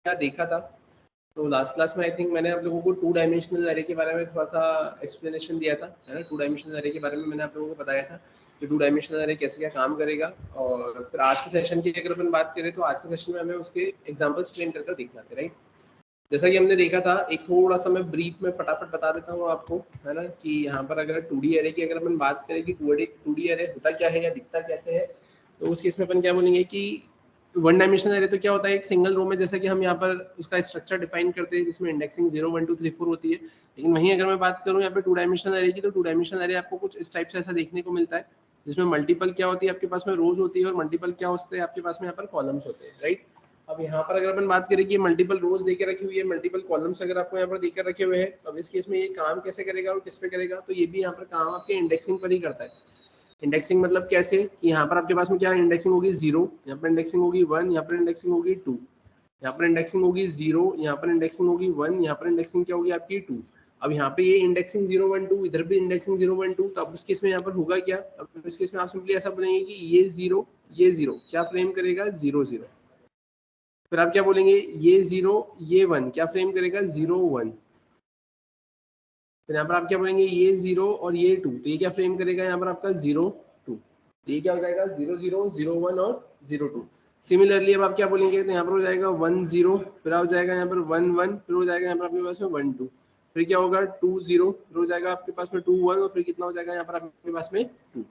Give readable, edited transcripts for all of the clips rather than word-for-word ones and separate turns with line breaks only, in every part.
क्या देखा था, तो लास्ट क्लास में आई थिंक मैंने आप लोगों को 2 डायमेंशनल एरे के बारे में थोड़ा सा एक्सप्लेनेशन दिया था, है ना। 2 डायमेंशनल एरे के बारे में मैंने आप लोगों को बताया था कि 2 डायमेंशनल एरे कैसे क्या काम करेगा। और फिर आज के सेशन की अगर अपन बात करें तो आज के सेशन में हमें उसके एग्जाम्पल्स प्लेन कर देखना थे, राइट। जैसा कि हमने देखा था, एक थोड़ा सा मैं ब्रीफ में फटाफट बता देता हूँ आपको, है ना, कि यहाँ पर अगर 2D एरे की अगर अपन बात करें कि 2D एरे होता क्या है या दिखता कैसे है, तो उस केस में अपन क्या बोलेंगे कि 1 डायमेंशनल एरे तो क्या होता है, एक सिंगल रो में जैसा कि हम यहाँ पर उसका स्ट्रक्चर डिफाइन करते हैं जिसमें इंडेक्सिंग 0 1 2 3 4 होती है। लेकिन वहीं अगर मैं बात करूँ यहाँ पे 2 डायमेंशनल एरे की, तो 2 डायमेंशनल एरे आपको कुछ इस टाइप से ऐसा देखने को मिलता है, जिसमें मल्टीपल क्या होती है आपके पास में रोज होती है और मल्टीपल क्या होते हैं आपके पास में यहाँ पर कॉलम्स होते हैं, राइट। अब यहाँ पर अगर अपन बात करें कि मल्टीपल रोज देके रखी हुई है, मल्टीपल कॉलम्स अगर आपको यहाँ पर देकर रखे हुए हैं, तो अब इस केस में ये काम कैसे करेगा और किस पे करेगा, तो ये भी यहाँ पर काम आपके इंडेक्सिंग पर ही करता है। इंडेक्सिंग मतलब कैसे कि यहाँ पर आपके पास में क्या इंडेक्सिंग होगी 0, यहाँ पर इंडेक्सिंग होगी 1, यहाँ पर इंडेक्सिंग होगी 2, यहाँ पर इंडेक्सिंग होगी 0, यहाँ पर इंडेक्सिंग होगी 1, यहाँ पर इंडेक्सिंग क्या होगी आपकी 2। अब यहाँ पे ये इंडेक्सिंग 0 1 2, इधर भी इंडेक्सिंग 0 1 2, तो अब उस केस में यहाँ पर होगा क्या, अब इस केस में आप सिंपली ऐसा बोलेंगे कि ये 0 क्या फ्रेम करेगा 0 0। फिर आप क्या बोलेंगे ये 0 ये 1 क्या फ्रेम करेगा 0 1। फिर यहाँ पर आप क्या बोलेंगे ये 0 और ये 2, तो ये क्या फ्रेम करेगा यहाँ पर आपका 0 2। ये क्या हो जाएगा 0 0 0 1 और 0 2। सिमिलरली अब आप क्या बोलेंगे, तो यहाँ पर हो जाएगा 1 0, फिर हो जाएगा यहाँ पर 1 1, फिर हो जाएगा यहाँ पर आपके पास में 1 2, फिर क्या होगा 2 0, फिर हो जाएगा आपके पास में 2 1, और फिर कितना हो जाएगा यहाँ पर आपके पास में 2 2।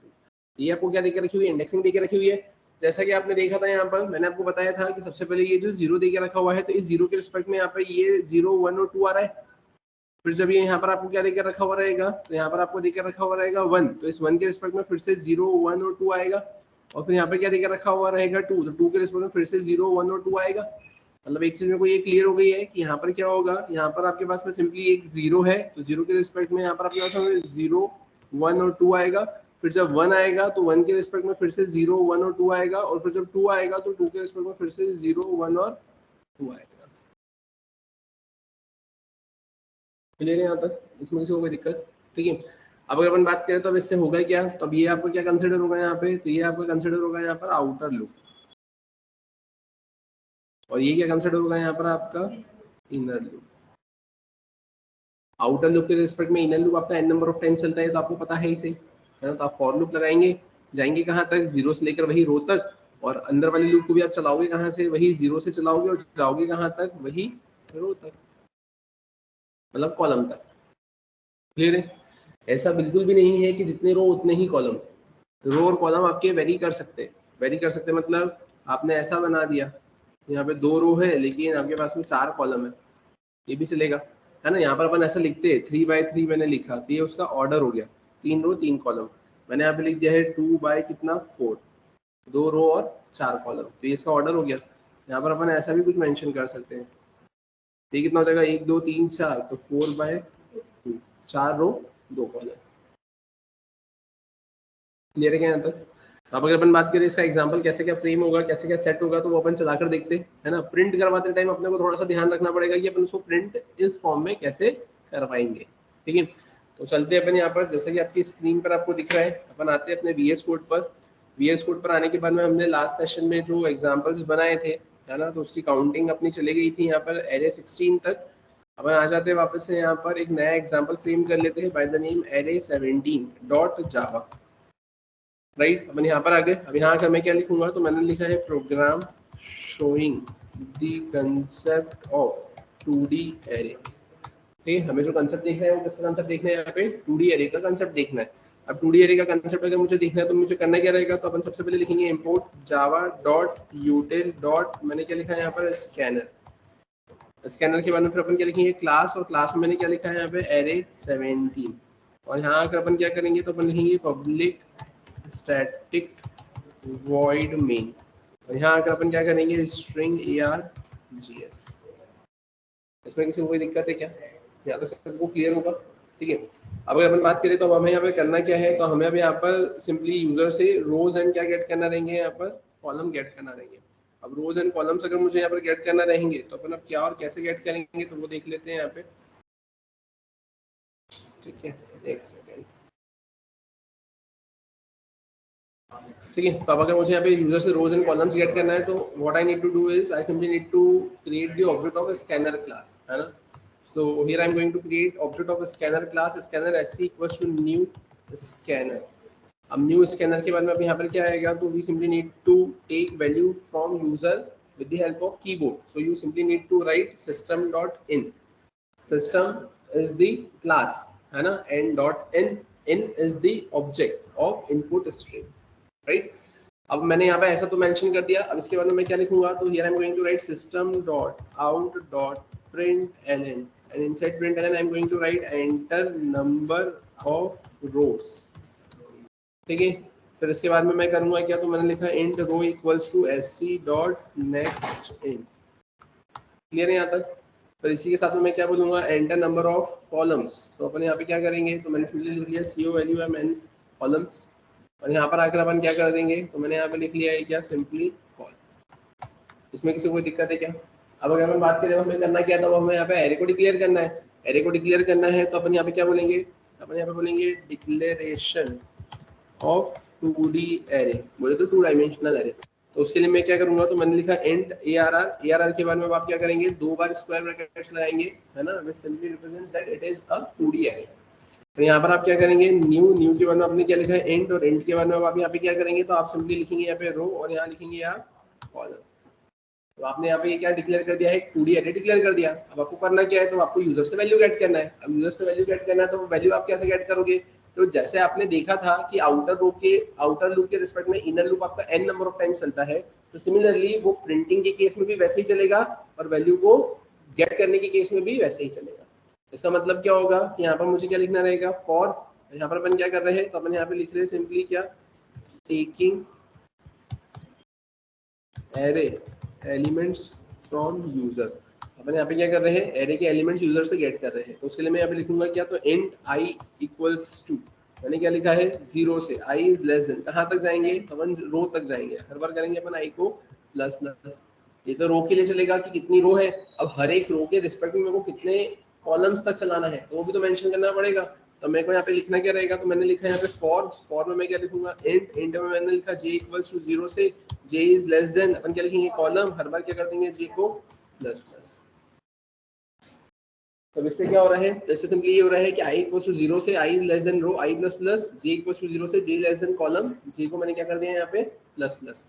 ये आपको क्या देकर रखी हुई है, इंडेक्सिंग देकर रखी हुई है। जैसा कि आपने देखा था यहाँ पर मैंने आपको बताया था कि सबसे पहले ये जो 0 देकर रखा हुआ है, तो इस 0 के रिस्पेक्ट में यहाँ पर ये 0 1 और 2 आ रहा है। फिर जब ये यहाँ पर आपको क्या देकर रखा हुआ रहेगा, तो यहाँ पर आपको देकर रखा हुआ रहेगा 1, तो इस 1 के रिस्पेक्ट में फिर से 0 1 और 2 आएगा। और फिर यहाँ पर क्या देकर रखा हुआ रहेगा 2, तो 2 के रिस्पेक्ट में फिर से 0 1 और 2 आएगा। मतलब एक चीज में को ये क्लियर हो गई है कि यहाँ पर क्या होगा, यहाँ पर आपके पास में सिंपली एक 0 है, तो 0 के रिस्पेक्ट में यहाँ पर आपके पास में 0 1 और 2 आएगा। फिर जब 1 आएगा तो 1 के रिस्पेक्ट में फिर से 0 1 और 2 आएगा, और फिर जब 2 आएगा तो 2 के रिस्पेक्ट में फिर से 0 1 और 2 आएगा। क्लियर है यहाँ तक, इसमें किसी को कोई दिक्कत, ठीक है। अब अगर अपन बात करें तो अब इससे होगा क्या, तो अब ये आपको क्या कंसिडर होगा यहाँ पे, तो ये आपको कंसिडर होगा यहाँ पर आउटर लूप, और ये क्या कंसिडर होगा यहाँ पर आपका इनर लूप। आउटर लूप के रिस्पेक्ट में इनर लूप आपका n नंबर ऑफ टाइम चलता है, तो आपको पता है ही सही, है ना। तो आप फॉर लूप लगाएंगे, जाएंगे कहाँ तक 0 से लेकर वही रो तक, और अंदर वाली लूप को भी आप चलाओगे कहाँ से, वही 0 से चलाओगे और जाओगे कहाँ तक, वही रो तक, मतलब कॉलम तक। क्लियर है। ऐसा बिल्कुल भी नहीं है कि जितने रो उतने ही कॉलम, रो और कॉलम आपके वेरी कर सकते हैं, वेरी कर सकते हैं। मतलब आपने ऐसा बना दिया यहाँ पे 2 रो है लेकिन आपके पास में 4 कॉलम है, ये भी चलेगा, है ना। यहाँ पर अपन ऐसा लिखते हैं 3 बाय 3 मैंने लिखा, तो ये उसका ऑर्डर हो गया, 3 रो 3 कॉलम। मैंने यहाँ पे लिख दिया है 2 बाय कितना 4, 2 रो और 4 कॉलम, तो ये इसका ऑर्डर हो गया। यहाँ पर अपन ऐसा भी कुछ मेंशन कर सकते हैं, ये कितना हो जाएगा 1 2 3 4, तो 4 बाय 2, 4 रो 2 कॉलम। क्लियर है क्या यहाँ तक। अब अगर अपन बात करें इसका एग्जांपल कैसे क्या फ्रेम होगा, कैसे क्या सेट होगा, तो वो अपन चलाकर देखते हैं, है ना। प्रिंट करवाते टाइम अपने को थोड़ा सा ध्यान रखना पड़ेगा कि अपन उसको प्रिंट इस फॉर्म में कैसे करवाएंगे, ठीक है। तो चलते हैं अपन यहाँ पर, जैसे कि आपकी स्क्रीन पर आपको दिख रहा है, अपन आते हैं अपने VS कोड पर। VS कोड पर आने के बाद में हमने लास्ट सेशन में जो एग्जाम्पल्स बनाए थे, है ना, तो उसकी काउंटिंग अपनी चली गई थी यहाँ पर एरे 16 तक। अपन आ जाते हैं वापस से यहाँ पर एक नया एग्जाम्पल फ्रेम कर लेते हैं by the name array 17 dot Java, right. अपन यहाँ पर आ गए। अब यहाँ का मैं क्या लिखूंगा, तो मैंने लिखा है program showing the concept of 2D array. ठीक है, हमें जो कंसेप्ट देखना है वो किसका कंसेप्ट देखना है, यहाँ पे 2D एरे का कंसेप्ट देखना है। अब 2D एरे का कंसेप्ट अगर मुझे देखना है तो मुझे करना क्या रहेगा, तो अपन सबसे पहले लिखेंगे इम्पोर्ट जावा डॉट यूटिल डॉट, मैंने क्या लिखा है यहाँ पर स्कैनर। स्कैनर के बाद में फिर अपन क्या लिखेंगे क्लास, और क्लास में मैंने क्या लिखा है यहाँ पे एरे 17। और यहाँ अगर अपन क्या करेंगे तो अपन लिखेंगे पब्लिक स्टैटिक वॉइड मेन, और यहाँ आकर अपन क्या करेंगे स्ट्रिंग args। इसमें किसी को कोई दिक्कत है क्या, यहाँ तो सबको क्लियर होगा, ठीक है। अब अगर अपन बात करें तो हमें यहाँ पे करना क्या है, तो हमें अब यहाँ पर सिंपली यूजर से रोज एंड क्या गेट करना रहेंगे, यहाँ पर कॉलम गेट करना रहेंगे। अब रोज एंड कॉलम्स अगर मुझे यहाँ पर गेट करना रहेंगे तो अपन अब क्या और कैसे गेट करेंगे, तो वो देख लेते हैं यहाँ पे, ठीक है। एक सेकेंड, ठीक है। तो अब अगर मुझे यहाँ पे यूजर से रोज एंड कॉलम्स गेट करना है तो what I need to do is I simply need to create the object of scanner class, है ना। So here I am going to create object of scanner class, scanner s equals to new scanner. अब new scanner के बाद में अब यहाँ पर क्या आएगा, तो we simply need to take value from user with the help of keyboard. So you simply need to write system.in. System is the class, है ना, and dot in is the object of input string, right? अब मैंने यहाँ पे ऐसा तो mention कर दिया। अब इसके बाद में मैं क्या लिखूंगा, तो here I'm going to write system.out.println and inside println I'm going to write enter number of rows, ठीक है। फिर इसके बाद में मैं करूंगा क्या, तो मैंने लिखा int row equals to sc.next int, clear है यहाँ तक। फिर इसी के साथ में मैं क्या बोलूंगा, एंटर नंबर ऑफ कॉलम्स। तो अपन यहाँ पे क्या करेंगे, तो मैंने सिंपली लिख लिया COLUMN कॉलम्स, और यहाँ पर आकर अपन क्या कर देंगे, तो मैंने यहाँ पे लिख लिया है क्या, सिंपली कॉल। इसमें किसी को कोई दिक्कत है क्या? अब अगर हम बात करें हमें करना क्या था, वो हमें यहाँ पे एरे को डिक्लेयर करना है। एरे को डिक्लेयर करना है तो अपन यहाँ पे क्या बोलेंगे, अपन यहाँ पे बोलेंगे डिक्लेरेशन ऑफ 2D एरे, बोले तो 2 डायमेंशनल एरे। तो उसके लिए मैं क्या करूंगा, तो मैंने लिखा इंट ARR के बाद में आप क्या करेंगे, 2 बार स्क्वायर ब्रैकेट्स लगाएंगे, है ना, विच simply represents that it is a 2D array. तो यहाँ पर आप क्या करेंगे, न्यू के बाद में आपने क्या लिखा है इंट, और इंट के बाद में आप यहाँ पे क्या करेंगे, तो आप सिंपली लिखेंगे यहाँ पे रो, और यहाँ लिखेंगे आप कॉलम। तो आपने यहाँ पे क्या डिक्लेयर कर दिया है, 2D एरे डिक्लेयर कर दिया। अब आपको करना क्या है, तो आपको यूजर से वैल्यू गेट करना है। अब यूजर से वैल्यू गेट करना है, तो वैल्यू आप कैसे गेट करोगे, तो जैसे आपने देखा था कि आउटर लूप के रिस्पेक्ट में इनर लूप आपका n नंबर ऑफ टाइम चलता है, तो सिमिलरली वो प्रिंटिंग के केस में भी वैसे ही चलेगा और वैल्यू को गेट करने के केस में भी वैसे ही चलेगा। इसका मतलब क्या होगा कि यहाँ पर मुझे क्या लिखना रहेगा, फॉर, यहाँ पर अपन क्या कर रहे हैं, तो अपन यहाँ पे लिख रहे हैं सिंपली क्या, taking array elements from user. अपन यहाँ पे क्या कर रहे हैं, एरे के एलिमेंट्स यूजर से गेट कर रहे हैं। तो उसके लिए मैं यहाँ पे लिखूंगा क्या, तो इंट i इक्वल्स टू, मैंने क्या लिखा है, 0 से i इज लेस देन, कहाँ तक जाएंगे, अपन रो तक जाएंगे। हर बार करेंगे अपन i को प्लस प्लस। ये तो रो के लिए चलेगा कि कितनी रो है, अब हर एक रो के रिस्पेक्ट में मेरे को कितने कॉलम्स तक चलाना है, तो वो भी तो मेंशन करना पड़ेगा। तो मेरे को यहाँ पे लिखना क्या रहेगा, तो मैंने लिखा है यहाँ पे फॉर में मैं क्या लिखूंगा, इंट में मैंने लिखा j इक्वल्स टू 0 से j इज लेस देन, अपन क्या लिखेंगे, कॉलम, हर बार क्या कर देंगे, j को प्लस प्लस। तो इससे क्या हो रहा है, इससे सिंपली ये हो रहा है कि i इक्वल्स टू 0 से i less than row i plus plus, j equals to 0 से j less than column, j को मैंने क्या कर दिया यहाँ पे प्लस प्लस।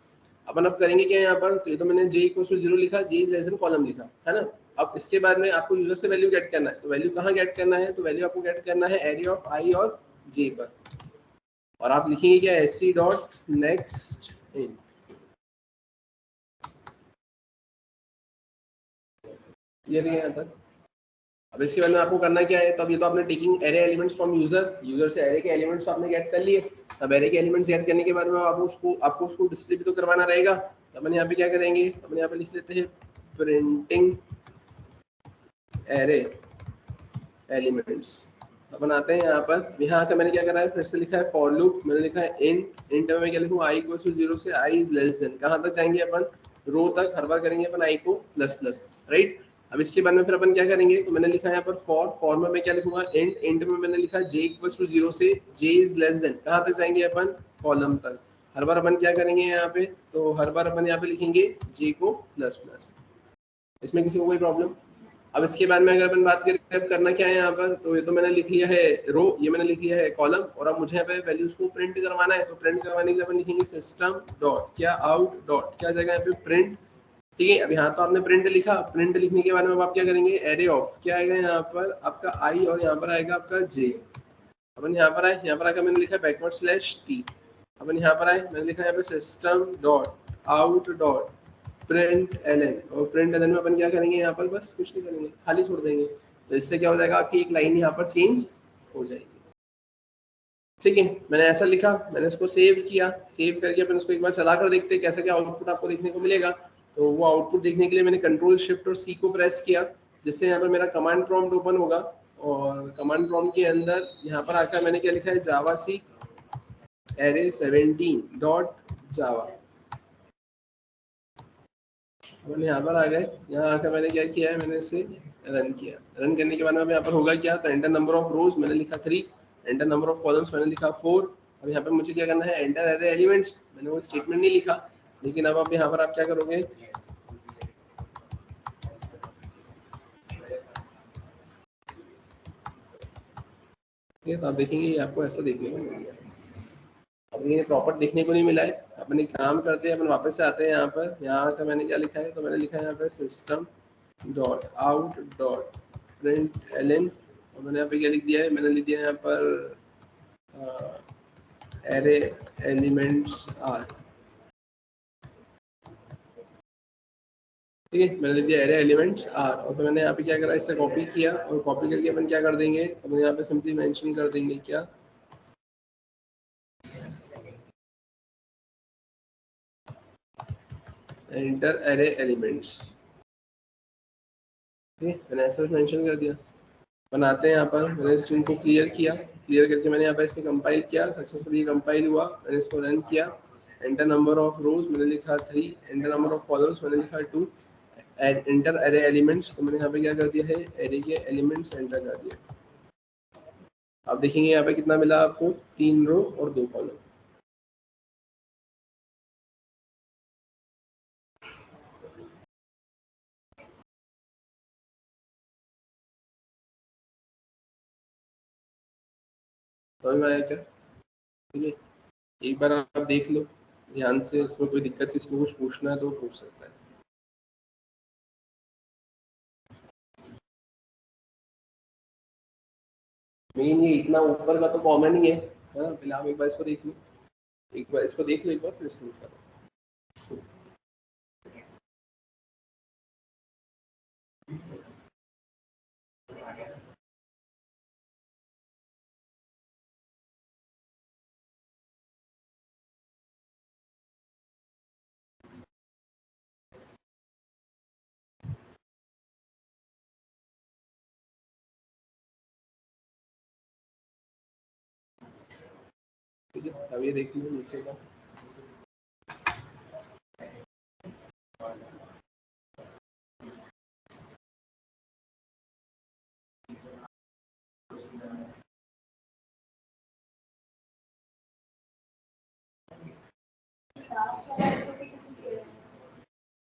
अपन अब करेंगे क्या यहाँ पर, तो ये तो मैंने j इक्वल्स टू 0 लिखा, j लेस देन कॉलम लिखा, है ना। अब इसके बाद में आपको यूजर से वैल्यू गेट करना है, तो वैल्यू कहाँ गेट करना है, तो वैल्यू आपको गेट करना है एरे ऑफ i और j पर, और आप लिखेंगे क्या, sc.next int। ये भी यहाँ तक। अब इसके बाद में आपको करना क्या है, तो अब ये तो आपने taking array elements from user से एरे के एलिमेंट्स तो आपने गेट कर लिए। अब एरे के एलिमेंट्स गेट करने के बाद में आपको उसको डिस्प्ले भी तो करवाना रहेगा। तो अपन यहाँ पे क्या करेंगे, तो अपन यहाँ पे लिख लेते हैं प्रिंटिंग एरे एलिमेंट्स। अपन आते हैं यहाँ पर, यहाँ का मैंने क्या करा है, फिर से लिखा है फॉर लूप, मैंने लिखा है इंट में क्या लिखूँ, i इक्वल्स टू 0 से i इज लेस देन, कहाँ तक जाएंगे अपन, रो तक, हर बार करेंगे अपन i को प्लस प्लस, राइट। अब इसके बाद में फिर अपन क्या करेंगे, तो मैंने लिखा है यहाँ पर फॉर में मैं क्या लिखूंगा, इंट में मैंने लिखा j इक्वल्स टू 0 से j इज लेस देन, कहाँ तक जाएंगे अपन, कॉलम तक। हर बार अपन क्या करेंगे यहाँ पे, तो हर बार अपन यहाँ पे लिखेंगे j को प्लस प्लस। इसमें किसी को कोई प्रॉब्लम? अब इसके बाद में अगर अपन बात करें अब करना क्या है यहाँ पर, तो ये तो मैंने लिख लिया है रो, ये मैंने लिख लिया है कॉलम, और अब मुझे यहाँ पे वैल्यूज को प्रिंट करवाना है। तो प्रिंट करवाने के लिए अपन लिखेंगे सिस्टम डॉट क्या आउट डॉट क्या जाएगा यहाँ पे प्रिंट, ठीक है। अब यहाँ तो आपने प्रिंट लिखा, प्रिंट लिखने के बाद में अब आप क्या करेंगे, एरे ऑफ क्या आएगा यहाँ पर आपका i, और यहाँ पर आएगा आपका j। अपन यहाँ पर आए, यहाँ पर आकर मैंने लिखा बैकवर्ड स्लैश t। अपन यहाँ पर आए, मैंने लिखा यहाँ पे system dot out dot println, और प्रिंट एलन में अपन क्या करेंगे, यहाँ पर बस कुछ नहीं करेंगे, खाली छोड़ देंगे। तो इससे क्या हो जाएगा, आपकी एक लाइन यहाँ पर चेंज हो जाएगी, ठीक है। मैंने ऐसा लिखा, मैंने इसको सेव किया, सेव करके अपन इसको एक बार चला कर देखते हैं कैसा क्या आउटपुट आपको देखने को मिलेगा। तो वो आउटपुट देखने के लिए मैंने कंट्रोल शिफ्ट और सी को प्रेस किया, जिससे यहाँ पर मेरा कमांड प्रॉम्प्ट ओपन होगा, और कमांड प्रॉम्प्ट के अंदर यहाँ पर आकर मैंने क्या लिखा है, जावा सी एरे 17 डॉट जावा। मैंने यहाँ पर आ गए, यहाँ आकर मैंने क्या किया है, मैंने इसे रन किया। रन करने के बाद में यहाँ पर होगा क्या, तो एंटर नंबर ऑफ रोज मैंने लिखा 3, एंटर नंबर ऑफ कॉलम्स मैंने लिखा 4, अब यहाँ पे मुझे क्या करना है, एंटर एरे एलिमेंट्स, मैंने वो स्टेटमेंट नहीं लिखा, लेकिन अब यहाँ पर आप क्या करोगे, ये तो आप देखेंगे ये आपको ऐसा देखने को मिलेगा। अब ये प्रॉपर देखने को नहीं मिला है, अपन एक काम करते हैं, अपन वापस से आते हैं यहाँ पर, यहाँ का मैंने क्या लिखा है, तो मैंने लिखा है यहाँ पे system dot out dot println, और मैंने यहाँ पे क्या लिख दिया है, मैंने लिख दिया यहाँ पर एरे एलिमेंट्स आर, ठीक है, मैंने लिख दिया एरे एलिमेंट्स आर, और तो मैंने यहाँ पे क्या करा, इससे कॉपी किया, और कॉपी करके अपन क्या कर देंगे, अपन यहाँ पे सिंपली मेंशन कर देंगे क्या, एंटर एरे एलिमेंट्स, ठीक है, मैंने ऐसा मेंशन कर दिया। बनाते हैं यहाँ पर, मैंने स्ट्रिंग को क्लियर किया, क्लियर करके मैंने यहाँ पर इसे कंपाइल किया, सक्सेसफुली कंपाइल हुआ, मैंने इसको रन किया, एंटर नंबर ऑफ रोज मैंने लिखा 3, एंटर नंबर ऑफ कॉलम्स मैंने लिखा 2, एंटर एरे एलिमेंट्स, तो मैंने यहाँ पे क्या कर दिया है, एरे के एलिमेंट्स एंटर कर दिया। आप देखेंगे यहाँ पे कितना मिला आपको, 3 रो और 2 कॉलम। समझ में आया क्या, ठीक है, एक बार आप देख लो ध्यान से, इसमें कोई दिक्कत किसी को कुछ पूछना है तो पूछ सकता है। मेन ये इतना ऊपर का तो कॉमन ही है ना, पहले आप एक बार इसको देख लो, एक बार इसको देख लो, एक बार फिर इसको करो। ठीक है, अब ये देख लो नीचे का,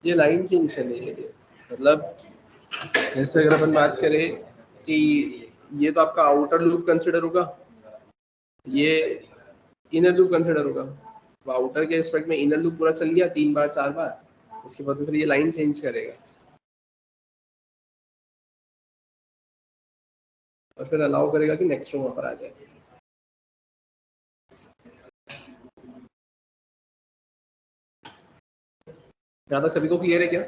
ये लाइन चेंज करने के लिए, मतलब जैसे अगर अपन बात करें कि ये तो आपका आउटर लूप कंसिडर होगा, ये इनर लूप कंसिडर होगा, तो आउटर के एस्पेक्ट में इनर लूप पूरा चल गया 3 बार 4 बार, उसके बाद फिर ये लाइन चेंज करेगा और फिर अलाउ करेगा कि नेक्स्ट रो वहां पर आ जाए। यहाँ तक सभी को क्लियर है क्या,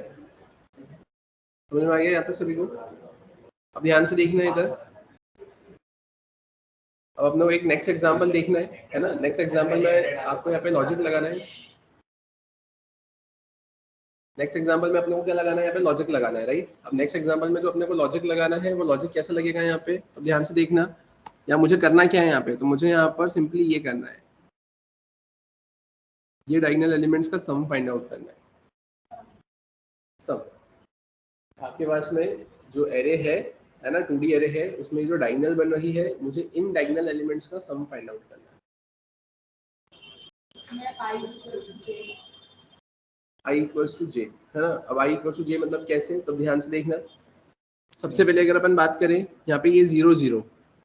समझ में आ गया यहाँ तक सभी को? अब ध्यान से देखना है इधर, अब अपने को एक नेक्स्ट एग्जांपल देखना है ना, नेक्स्ट एग्जांपल में आपको यहाँ पे लॉजिक लगाना है, नेक्स्ट एग्जांपल में अपने को क्या लगाना है, यहाँ पे लॉजिक लगाना है, राइट। अब नेक्स्ट एग्जांपल में जो अपने को लॉजिक लगाना है, वो लॉजिक कैसे लगेगा यहाँ पे, तो ध्यान से देखना, या मुझे करना क्या है यहाँ पे, तो मुझे यहाँ पर सिंपली ये करना है, ये डायगोनल एलिमेंट्स का सम फाइंड आउट करना है। सम, आपके पास में जो एरे है ना, 2D एरे है, उसमें जो डायगोनल बन रही है, मुझे इन डायगोनल एलिमेंट्स का सम फाइंड आउट करना है। i इक्वल्स टू जे, है ना। अब i इक्वल्स टू जे मतलब कैसे, तो ध्यान से देखना, सबसे पहले अगर अपन बात करें यहाँ पे ये 0 0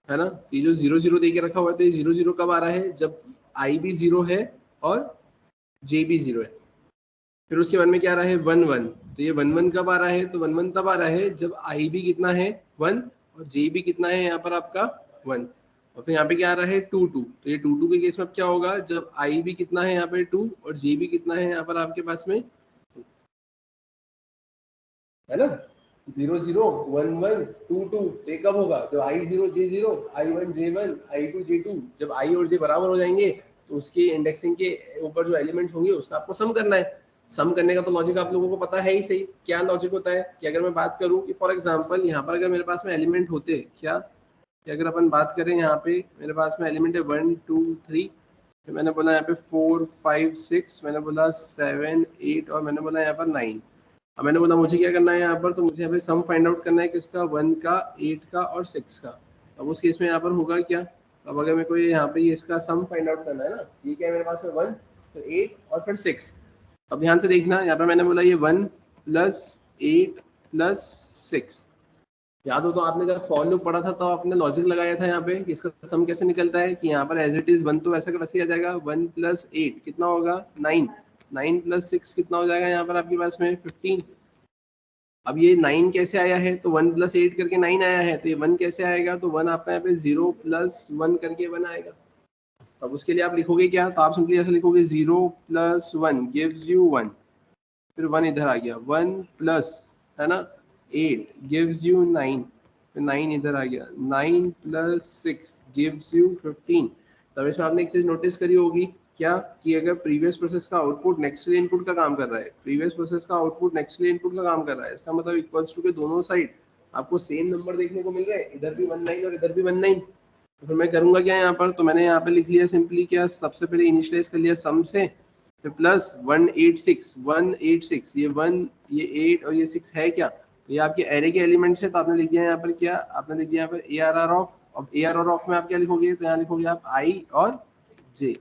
है ना, तो ये जो 0 0 दे के रखा हुआ है, तो ये 0 0 कब आ रहा है, जब i भी 0 है और j भी 0 है। फिर उसके बाद में क्या आ रहा है 1 1, तो ये 1 1 कब आ रहा है, तो 1 1 तब आ रहा है जब i भी कितना है 1 और j भी कितना है यहाँ पर आपका 1। और फिर यहाँ पे क्या आ रहा है 2 2, तो ये 2 2 के केस में अब क्या होगा, जब i भी कितना है यहाँ पे 2 और j भी कितना है यहाँ पर आपके पास में, है ना, 0 0 1 1 2 2, तो ये कब होगा, जब i 0 j 0 i 1 j 1 i 2 j 2, जब i और j बराबर हो जाएंगे तो उसके इंडेक्सिंग के ऊपर जो एलिमेंट्स होंगे उसका आपको सम करना है। सम करने का तो लॉजिक आप लोगों को पता है ही सही, क्या लॉजिक होता है कि अगर मैं बात करूं कि फॉर एग्जांपल यहाँ पर अगर मेरे पास में एलिमेंट होते क्या, कि अगर अपन बात करें यहाँ पे मेरे पास में एलिमेंट है 1 2 3, फिर मैंने बोला यहाँ पे 4 5 6, मैंने बोला 7 8 और मैंने बोला यहाँ पर 9। अब मैंने बोला मुझे क्या करना है यहाँ पर, तो मुझे यहाँ पे सम फाइंड आउट करना है किसका, 1 का 8 का और 6 का। अब उस केस में यहाँ पर होगा क्या, अब अगर मेरे को यहाँ पे इसका सम फाइंड आउट करना है ना, ये क्या है मेरे पास में 1 फिर 8 और फिर 6। अब ध्यान से देखना, यहाँ पे मैंने बोला ये 1 + 8 + 6। याद हो तो आपने जब फॉर लूप पढ़ा था तो आपने लॉजिक लगाया था यहाँ पे कि इसका सम कैसे निकलता है, कि यहाँ पर एज इट इज 1 तो वैसे का वैसे ही आ जाएगा, 1 + 8 कितना होगा 9, 9 + 6 कितना हो जाएगा यहाँ पर आपके पास में 15। अब ये 9 कैसे आया है, तो 1 + 8 करके 9 आया है, तो ये 1 कैसे आएगा, तो 1 आपका यहाँ पे 0 + 1 करके 1 आएगा। अब उसके लिए आप लिखोगे क्या, तो आप सिंपली ऐसे लिखोगे 0 + 1 गिव्स यू 1, फिर 1 इधर आ गया, 1 प्लस है ना 8 गिव्स यू 9, फिर 9 इधर आ गया, 9 + 6 गिव्स यू 15। तब इसमें आपने एक चीज नोटिस करी होगी क्या, कि अगर प्रीवियस प्रोसेस का आउटपुट नेक्स्ट इनपुट का काम कर रहा है, प्रीवियस प्रोसेस का आउटपुट नेक्स्ट इनपुट का काम कर रहा है, इसका मतलब इक्वल्स टू के दोनों साइड आपको सेम नंबर देखने को मिल रहे हैं, इधर भी 19 और इधर भी 19। तो फिर मैं करूंगा क्या यहाँ पर, तो मैंने यहाँ पे लिख लिया सिंपली क्या, सबसे पहले इनिशियलाइज कर लिया सम से, फिर प्लस 186 186, ये 1 ये 8 और ये 6 है क्या, तो ये आपके एरे के एलिमेंट्स है, तो आपने लिख दिया यहाँ पर क्या, आपने लिख दिया यहाँ पर ARR ऑफ। अब ARR ऑफ में आप क्या लिखोगे, तो यहाँ लिखोगे आप I और J,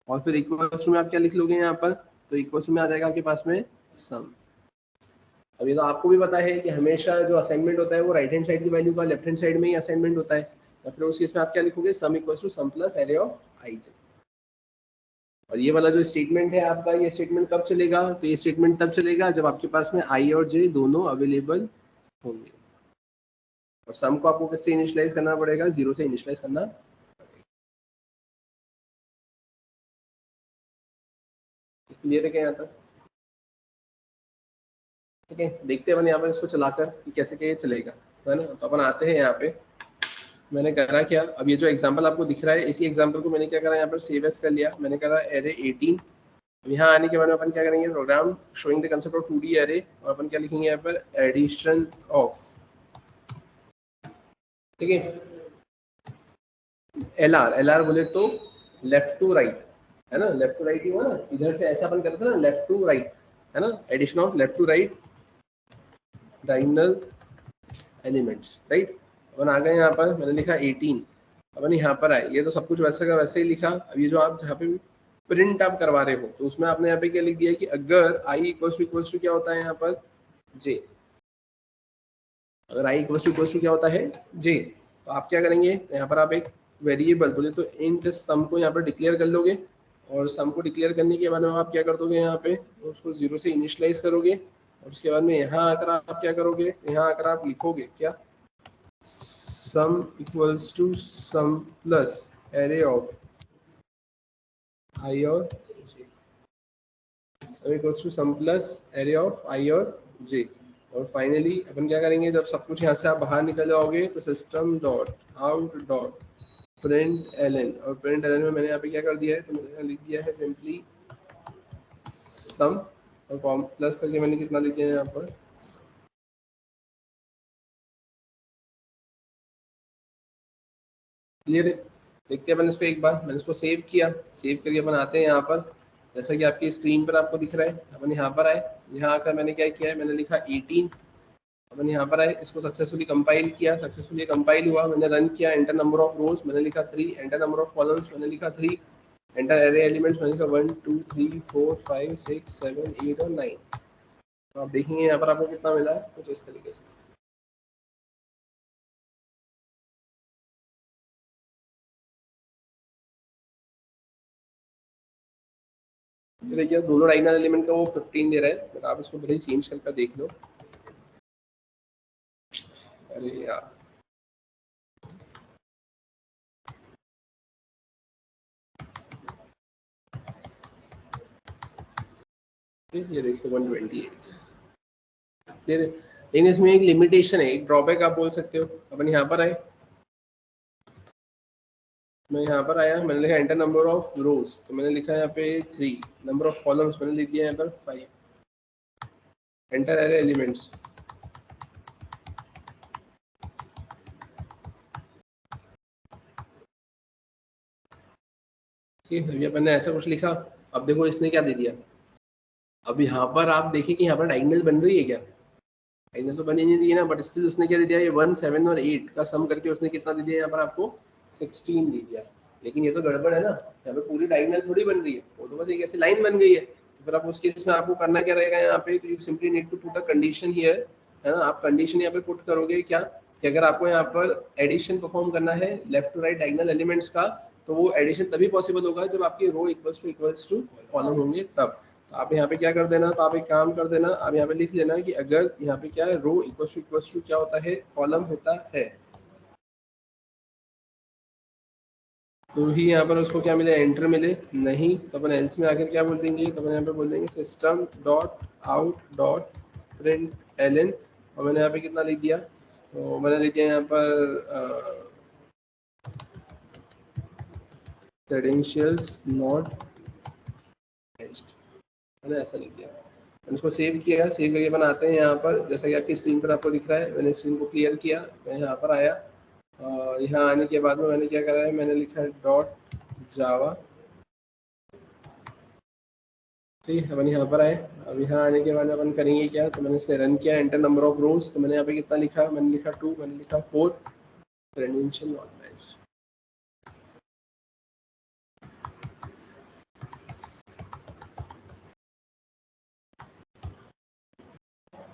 और फिर इक्वल्स टू में आप क्या लिख लोगे यहाँ पर, तो इक्वल्स टू में आ जाएगा आपके पास में सम। अब ये तो आपको भी पता है कि हमेशा जो असाइनमेंट होता है वो राइट हैंड साइड की वैल्यू का लेफ्ट हैंड साइड में ही असाइनमेंट होता है, तो फिर उस केस में आप क्या लिखोगे, sum equals to sum plus array of I J। और ये वाला जो स्टेटमेंट है आपका, ये स्टेटमेंट कब चलेगा, तो ये स्टेटमेंट तब चलेगा जब आपके पास में I और J दोनों अवेलेबल होंगे। और सम को आपको किससे इनिशियलाइज करना पड़ेगा, 0 से इनिशियलाइज करना। क्लियर है क्या यहाँ तक, ठीक है। देखते हैं अपन यहाँ पर इसको चलाकर कि कैसे क्या चलेगा, है ना। तो अपन आते हैं यहाँ पे, मैंने करा क्या, अब ये जो एग्जांपल आपको दिख रहा है, इसी एग्जांपल को मैंने क्या करा यहाँ पर सेव एज कर लिया, मैंने करा एरे 18। यहाँ आने के बाद में अपन क्या करेंगे, program showing the concept of 2D array, और अपन क्या लिखेंगे यहाँ पर एडिशन ऑफ, ठीक है। LR बोले तो लेफ्ट टू राइट, है ना, लेफ्ट टू राइट ही हुआ ना, इधर से ऐसा अपन करते हैं ना, लेफ्ट टू राइट, है ना, addition of left to right diagonal elements, right. अपन आ गए यहाँ पर, मैंने लिखा 18, अपन यहाँ पर आए, ये तो सब कुछ वैसे का वैसे ही लिखा। अब ये जो आप जहाँ पे प्रिंट आप करवा रहे हो, तो उसमें आपने यहाँ पे क्या लिख दिया कि अगर I इक्वल्स टू क्या होता है यहाँ पर J, अगर I इक्वल्स टू क्या होता है J, तो आप क्या करेंगे, यहाँ पर आप एक वेरिएबल बोले तो इंट सम को यहाँ पर डिक्लेयर कर लोगे, और सम को डिक्लेयर करने के बाद में आप क्या कर दोगे यहाँ पे, तो उसको 0 से इनिशियलाइज करोगे, और उसके बाद में यहाँ आकर आप क्या करोगे, यहाँ आकर आप लिखोगे क्या, sum equals to sum plus array of I और J, sum equals to sum plus array of I और J। और फाइनली अपन क्या करेंगे, जब सब कुछ यहाँ से आप बाहर निकल जाओगे, तो system dot out dot println, और प्रिंट एलन में मैंने यहाँ पे क्या कर दिया है, तो मैंने लिख दिया है सिंपली सम, और प्लस करके मैंने कितना लिख दिया है यहाँ पर, क्लियर है। देखते हैं अपन इसको एक बार, मैंने इसको सेव किया, सेव करके अपन आते हैं यहाँ पर, जैसा कि आपकी स्क्रीन पर आपको दिख रहा है, अपन यहाँ पर आए, यहाँ आकर मैंने क्या किया है, मैंने लिखा 18, अपन यहाँ पर आए, इसको सक्सेसफुली कंपाइल किया, सक्सेसफुली कंपाइल हुआ, मैंने रन किया, एंटर नंबर ऑफ रोज मैंने लिखा 3, एंटर नंबर ऑफ कॉलम्स मैंने लिखा 3, एंटर एरे एलिमेंट्स मैंने लिखा 1 2 3 4 5 6 7 8 और 9। तो आप देखेंगे यहाँ पर आपको कितना मिला है, कुछ इस तरीके से। देखिए दोनों डायगोनल एलिमेंट का वो 15 दे रहा है, बट आप इसको भले ही चेंज करके देख लो। अरे यार ये देखिए 128, फिर लेकिन इसमें एक लिमिटेशन है, एक ड्रॉबैक आप बोल सकते हो। अपन यहाँ पर आए, मैं यहाँ पर आया, मैंने लिखा एंटर नंबर ऑफ रोज, तो मैंने लिखा यहाँ पे 3, नंबर ऑफ कॉलम्स मैंने लिख दिया यहाँ पर 5, एंटर एरे एलिमेंट्स, ठीक है। अभी अपन ने ऐसा कुछ लिखा, अब देखो इसने क्या दे दिया, अब यहाँ पर आप देखिए कि यहाँ पर डायगोनल बन रही है क्या, डायगोनल तो बनी नहीं रही है ना, बट स्टिल उसने क्या दे दिया, ये 1 7 और 8 का सम करके उसने कितना दे दिया यहाँ पर आपको 16 दे दिया, लेकिन ये तो गड़बड़ है ना, यहाँ पे पूरी डायगोनल थोड़ी बन रही है, वो तो बस एक ऐसी लाइन बन गई है। तो फिर आप उस केस में आपको करना क्या रहेगा यहाँ पे, तो you simply need to put a condition here, है ना। आप कंडीशन यहाँ पे पुट करोगे क्या, कि अगर आपको यहाँ पर एडिशन परफॉर्म करना है left to right diagonal elements का, तो वो एडिशन तभी पॉसिबल होगा जब आपकी रो इक्वल्स टू कॉलम होंगे तब। तो आप यहाँ पे क्या कर देना, तो आप एक काम कर देना, आप यहाँ पे लिख लेना कि अगर यहाँ पे क्या है, रो इक्वल्स टू क्या होता है, कॉलम होता है, तो ही यहाँ पर उसको क्या मिले, एंटर मिले। नहीं तो अपन एल्स में आकर क्या बोल देंगे, तो अपन यहाँ पे बोल देंगे system dot out dot println, और मैंने यहाँ पे कितना लिख दिया, तो मैंने लिख दिया यहाँ पर क्रेडेंशियल्स नॉट मैच्ड, मैंने ऐसा लिख दिया। मैंने उसको सेव किया, सेव करके बनाते हैं यहाँ पर, जैसा कि आपकी स्क्रीन पर आपको दिख रहा है, मैंने स्क्रीन को क्लियर किया, मैं यहाँ पर आया, और यहाँ आने के बाद में मैंने क्या करा है, मैंने लिखा है डॉट जावा, ठीक है। अपन यहाँ पर आए, अब यहाँ आने के बाद अपन करेंगे क्या, तो मैंने इसे रन किया, एंटर नंबर ऑफ रोज, तो मैंने यहाँ पे कितना लिखा, मैंने लिखा 2, मैंने लिखा 4, क्रेडेंशियल नॉट मैच्ड।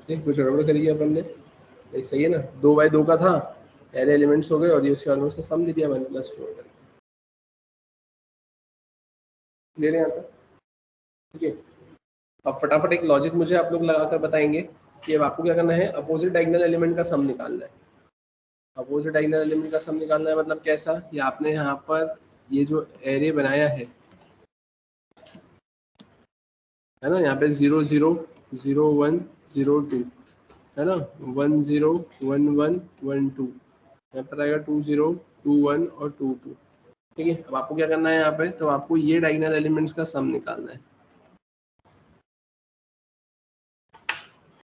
ठीक, कुछ गड़बड़ करिए अपन ने, सही है ना, 2 बाय 2 का था, एरे एलिमेंट्स हो गए, और ये उसके बाद में उसने सम दे दिया मैंने +4 करके। क्लियर है यहाँ तक, ठीक है। अब फटाफट एक लॉजिक मुझे आप लोग लगाकर बताएंगे कि अब आपको क्या करना है, अपोजिट डायगोनल एलिमेंट का सम निकालना है। अपोजिट डायगोनल एलिमेंट का सम निकालना है मतलब कैसा, कि आपने यहाँ पर ये जो एरे बनाया है ना, यहाँ पे 0 0 0 1 0 2, है ना, 1 0 1 1 1 2, यहाँ पर आएगा 2 0 2 1 और 2 2, ठीक है। अब आपको क्या करना है यहाँ पे, तो आपको ये डायगोनल एलिमेंट्स का सम निकालना है।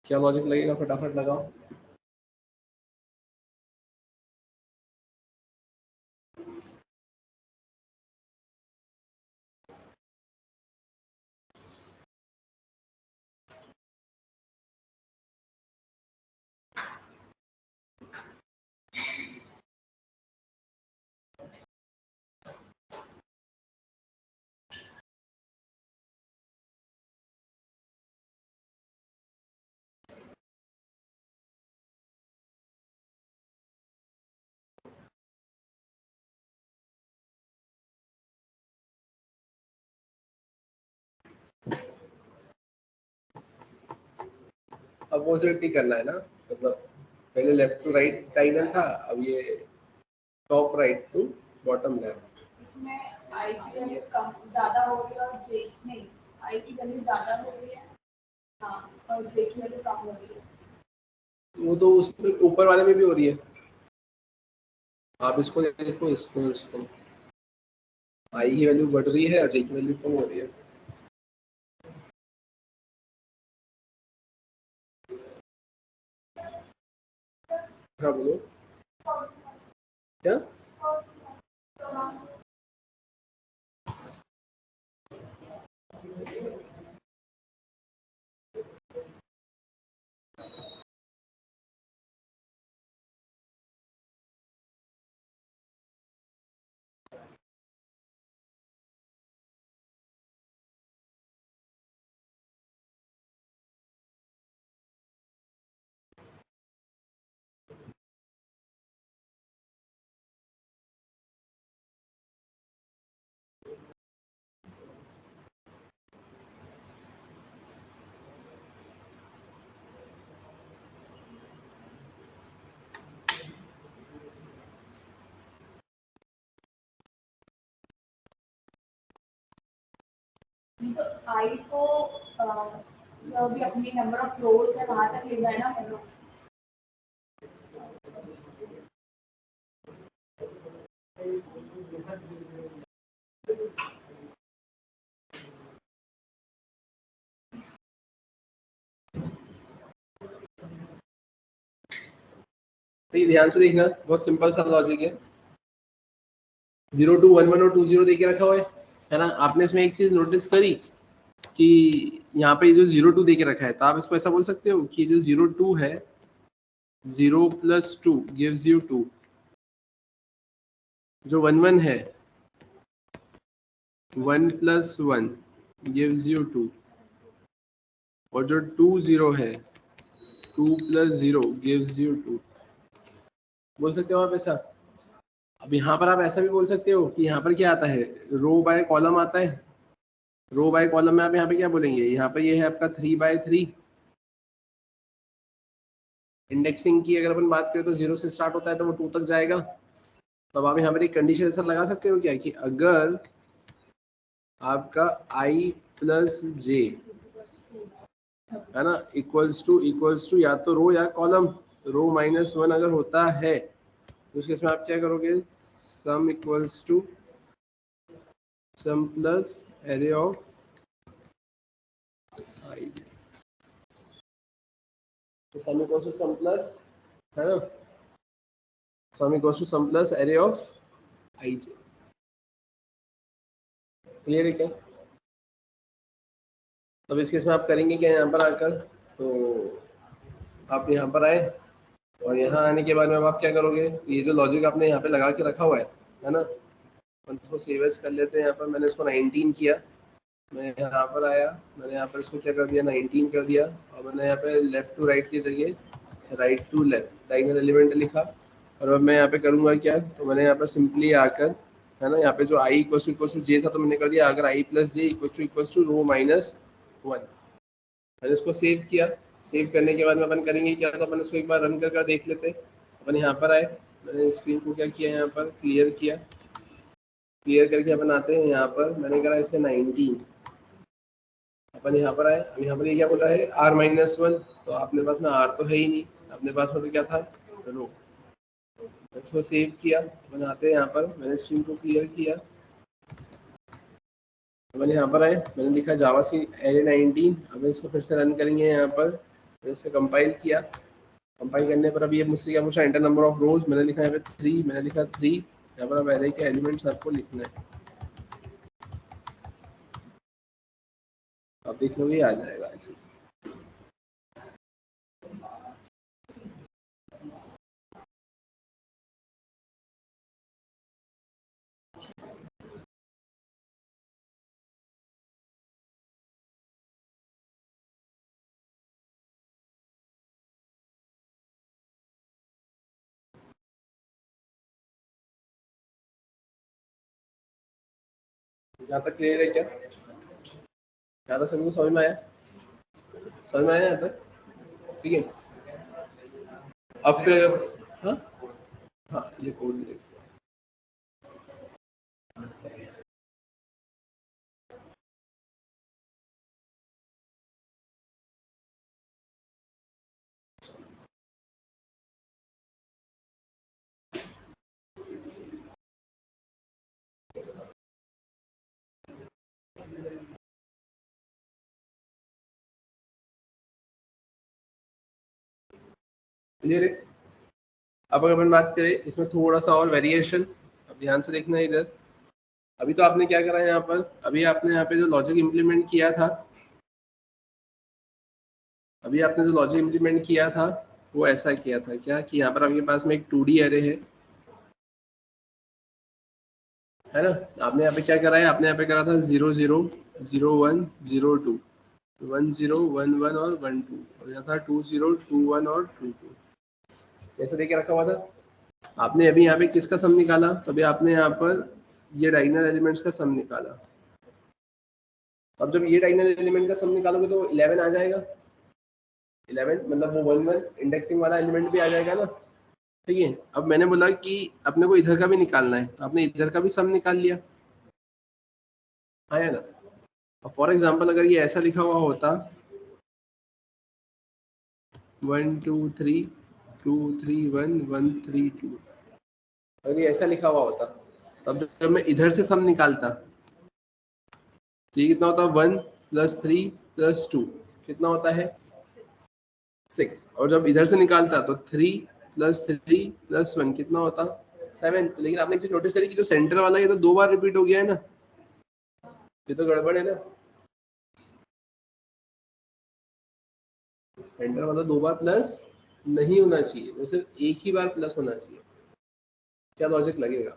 क्या लॉजिक लगेगा, फटाफट लगाओ। अपोजिट ही करना है ना, मतलब पहले लेफ्ट टू राइट डायगोनल था, अब ये top right to bottom left.
इसमें आई की वैल्यू कम ज्यादा हो रही है और जे नहीं, आई की वैल्यू ज्यादा हो रही है, हाँ, और जे की वैल्यू कम हो रही है।
वो तो उसमें ऊपर वाले में भी हो रही है, आप इसको देखो, इसको आई की वैल्यू बढ़ रही है और जे की वैल्यू कम हो रही है। हाँ बोलो क्या,
तो आई को जो भी अपनी नंबर ऑफ रोज है वहां तक ले जाए ना हम लोग।
तो ये ध्यान से देखना, बहुत सिंपल सा लॉजिक है। 0 2 1 1 और 2 0 दे के रखा हुआ है ना। आपने इसमें एक चीज नोटिस करी कि यहाँ पे जो 0 2 दे के रखा है, तो आप इसको ऐसा बोल सकते हो कि जो 0 2 है, 0 + 2 gives you 2, जो 1 1 है 1 + 1 gives you 2, और जो 2 0 है 2 + 0 gives you 2। बोल सकते हो आप ऐसा। अब यहाँ पर आप ऐसा भी बोल सकते हो कि यहाँ पर क्या आता है, रो बाय कॉलम आता है। रो बाय कॉलम में आप यहाँ पे क्या बोलेंगे, यहाँ पर ये है आपका 3/3। इंडेक्सिंग की अगर अपन बात करें तो 0 से स्टार्ट होता है तो वो 2 तक जाएगा। तो अब आप यहाँ पर एक कंडीशन ऐसा लगा सकते हो क्या कि अगर आपका i + j है ना इक्वल्स टू या तो रो या कॉलम, रो -1 अगर होता है तो उस केस में आप क्या करोगे, sum equals to sum plus array of i, तो sum equals to sum plus, है ना, sum equals to sum plus array of i j। Clear है क्या। अब इस केस में आप करेंगे क्या, यहाँ पर आकर तो आप यहाँ पर आए और यहाँ आने के बाद में अब आप क्या करोगे, तो ये जो लॉजिक आपने यहाँ पे लगा के रखा हुआ है ना, हम इसको सेव एज कर लेते हैं। यहाँ पर मैंने इसको 19 किया, मैं यहाँ पर आया, मैंने यहाँ पर इसको क्या कर दिया 19 कर दिया, और मैंने यहाँ पे लेफ्ट टू राइट की जगह right to left diagonal element लिखा। और अब मैं यहाँ पे करूँगा क्या, तो मैंने यहाँ पर सिंपली आकर, है ना, यहाँ पे जो i इक्वल टू जे था तो मैंने कर दिया अगर i + j इक्वल टू रो -1। मैंने इसको सेव किया। सेव करने के बाद में अपन करेंगे क्या, तो अपन इसको एक बार रन कर देख लेते हैं। अपन यहाँ पर आए, मैंने स्क्रीन को क्या किया, यहाँ पर क्लियर किया। क्लियर करके अपन आते हैं यहाँ पर, मैंने करा इसे 19। अपन यहाँ पर आए, अब यहाँ पर ये क्या बोल रहा है r-1, तो अपने पास में r तो है ही नहीं, अपने पास में तो क्या था रो। इसको सेव किया, अपन आते हैं यहाँ पर, मैंने स्क्रीन को क्लियर किया। अपन यहाँ पर आए, मैंने लिखा जावा सी एरे 19। अब इसको फिर से रन करेंगे यहाँ पर, मैंने इसे कंपाइल किया। कंपाइल करने पर अब ये मुझसे क्या पूछा, एंटर नंबर ऑफ रोज, मैंने लिखा यहाँ पे 3, मैंने लिखा 3। यहाँ पर अब एरे के एलिमेंट्स आपको लिखना है, आप देख लोगे आ जाएगा ऐसे। यहाँ तक क्लियर है क्या, यहाँ तक सभी को समझ में आया, समझ में आया यहाँ तक, ठीक है। अब फिर हाँ हाँ ये कोड देखिए, क्लियर है। अब अगर अपन बात करें इसमें थोड़ा सा और वेरिएशन, अब ध्यान से देखना इधर। अभी तो आपने क्या करा है यहाँ पर, अभी आपने यहाँ पे जो लॉजिक इम्प्लीमेंट किया था, अभी आपने जो लॉजिक इम्प्लीमेंट किया था वो ऐसा किया था क्या कि यहाँ पर आपके पास में एक 2D एरे है ना। आपने यहाँ पे क्या करा है, आपने यहाँ पे करा था 0 0 0 1 0 2 1 0 1 1 और 1 2, और यहाँ था 2 0 2 1 और 2 2, ऐसा देके रखा हुआ था। आपने अभी यहाँ पे किसका सम निकाला, तभी आपने यहाँ पर ये डायगोनल एलिमेंट्स का सम निकाला। अब जब ये डायगोनल एलिमेंट का सम निकालोगे तो 11 आ जाएगा। 11 मतलब वो 1 1 इंडेक्सिंग वाला एलिमेंट भी आ जाएगा ना, ठीक है। अब मैंने बोला कि अपने को इधर का भी निकालना है, तो आपने इधर का भी सम निकाल लिया, है ना। अब फॉर एग्जांपल अगर ये ऐसा लिखा हुआ होता 1 2 3 2 3 1 1 3 2, अगर ये ऐसा लिखा हुआ होता, तब जब मैं इधर से सम निकालता तो ये कितना होता, 1 + 3 + 2 कितना होता है 6, और जब इधर से निकालता तो 3 + 3 + 1 कितना होता 7। लेकिन आपने एक चीज नोटिस करी कि जो सेंटर वाला ये तो 2 बार रिपीट हो गया है ना, ये तो गड़बड़ है ना। सेंटर वाला 2 बार प्लस नहीं होना चाहिए, वो सिर्फ एक ही बार प्लस होना चाहिए। क्या लॉजिक लगेगा,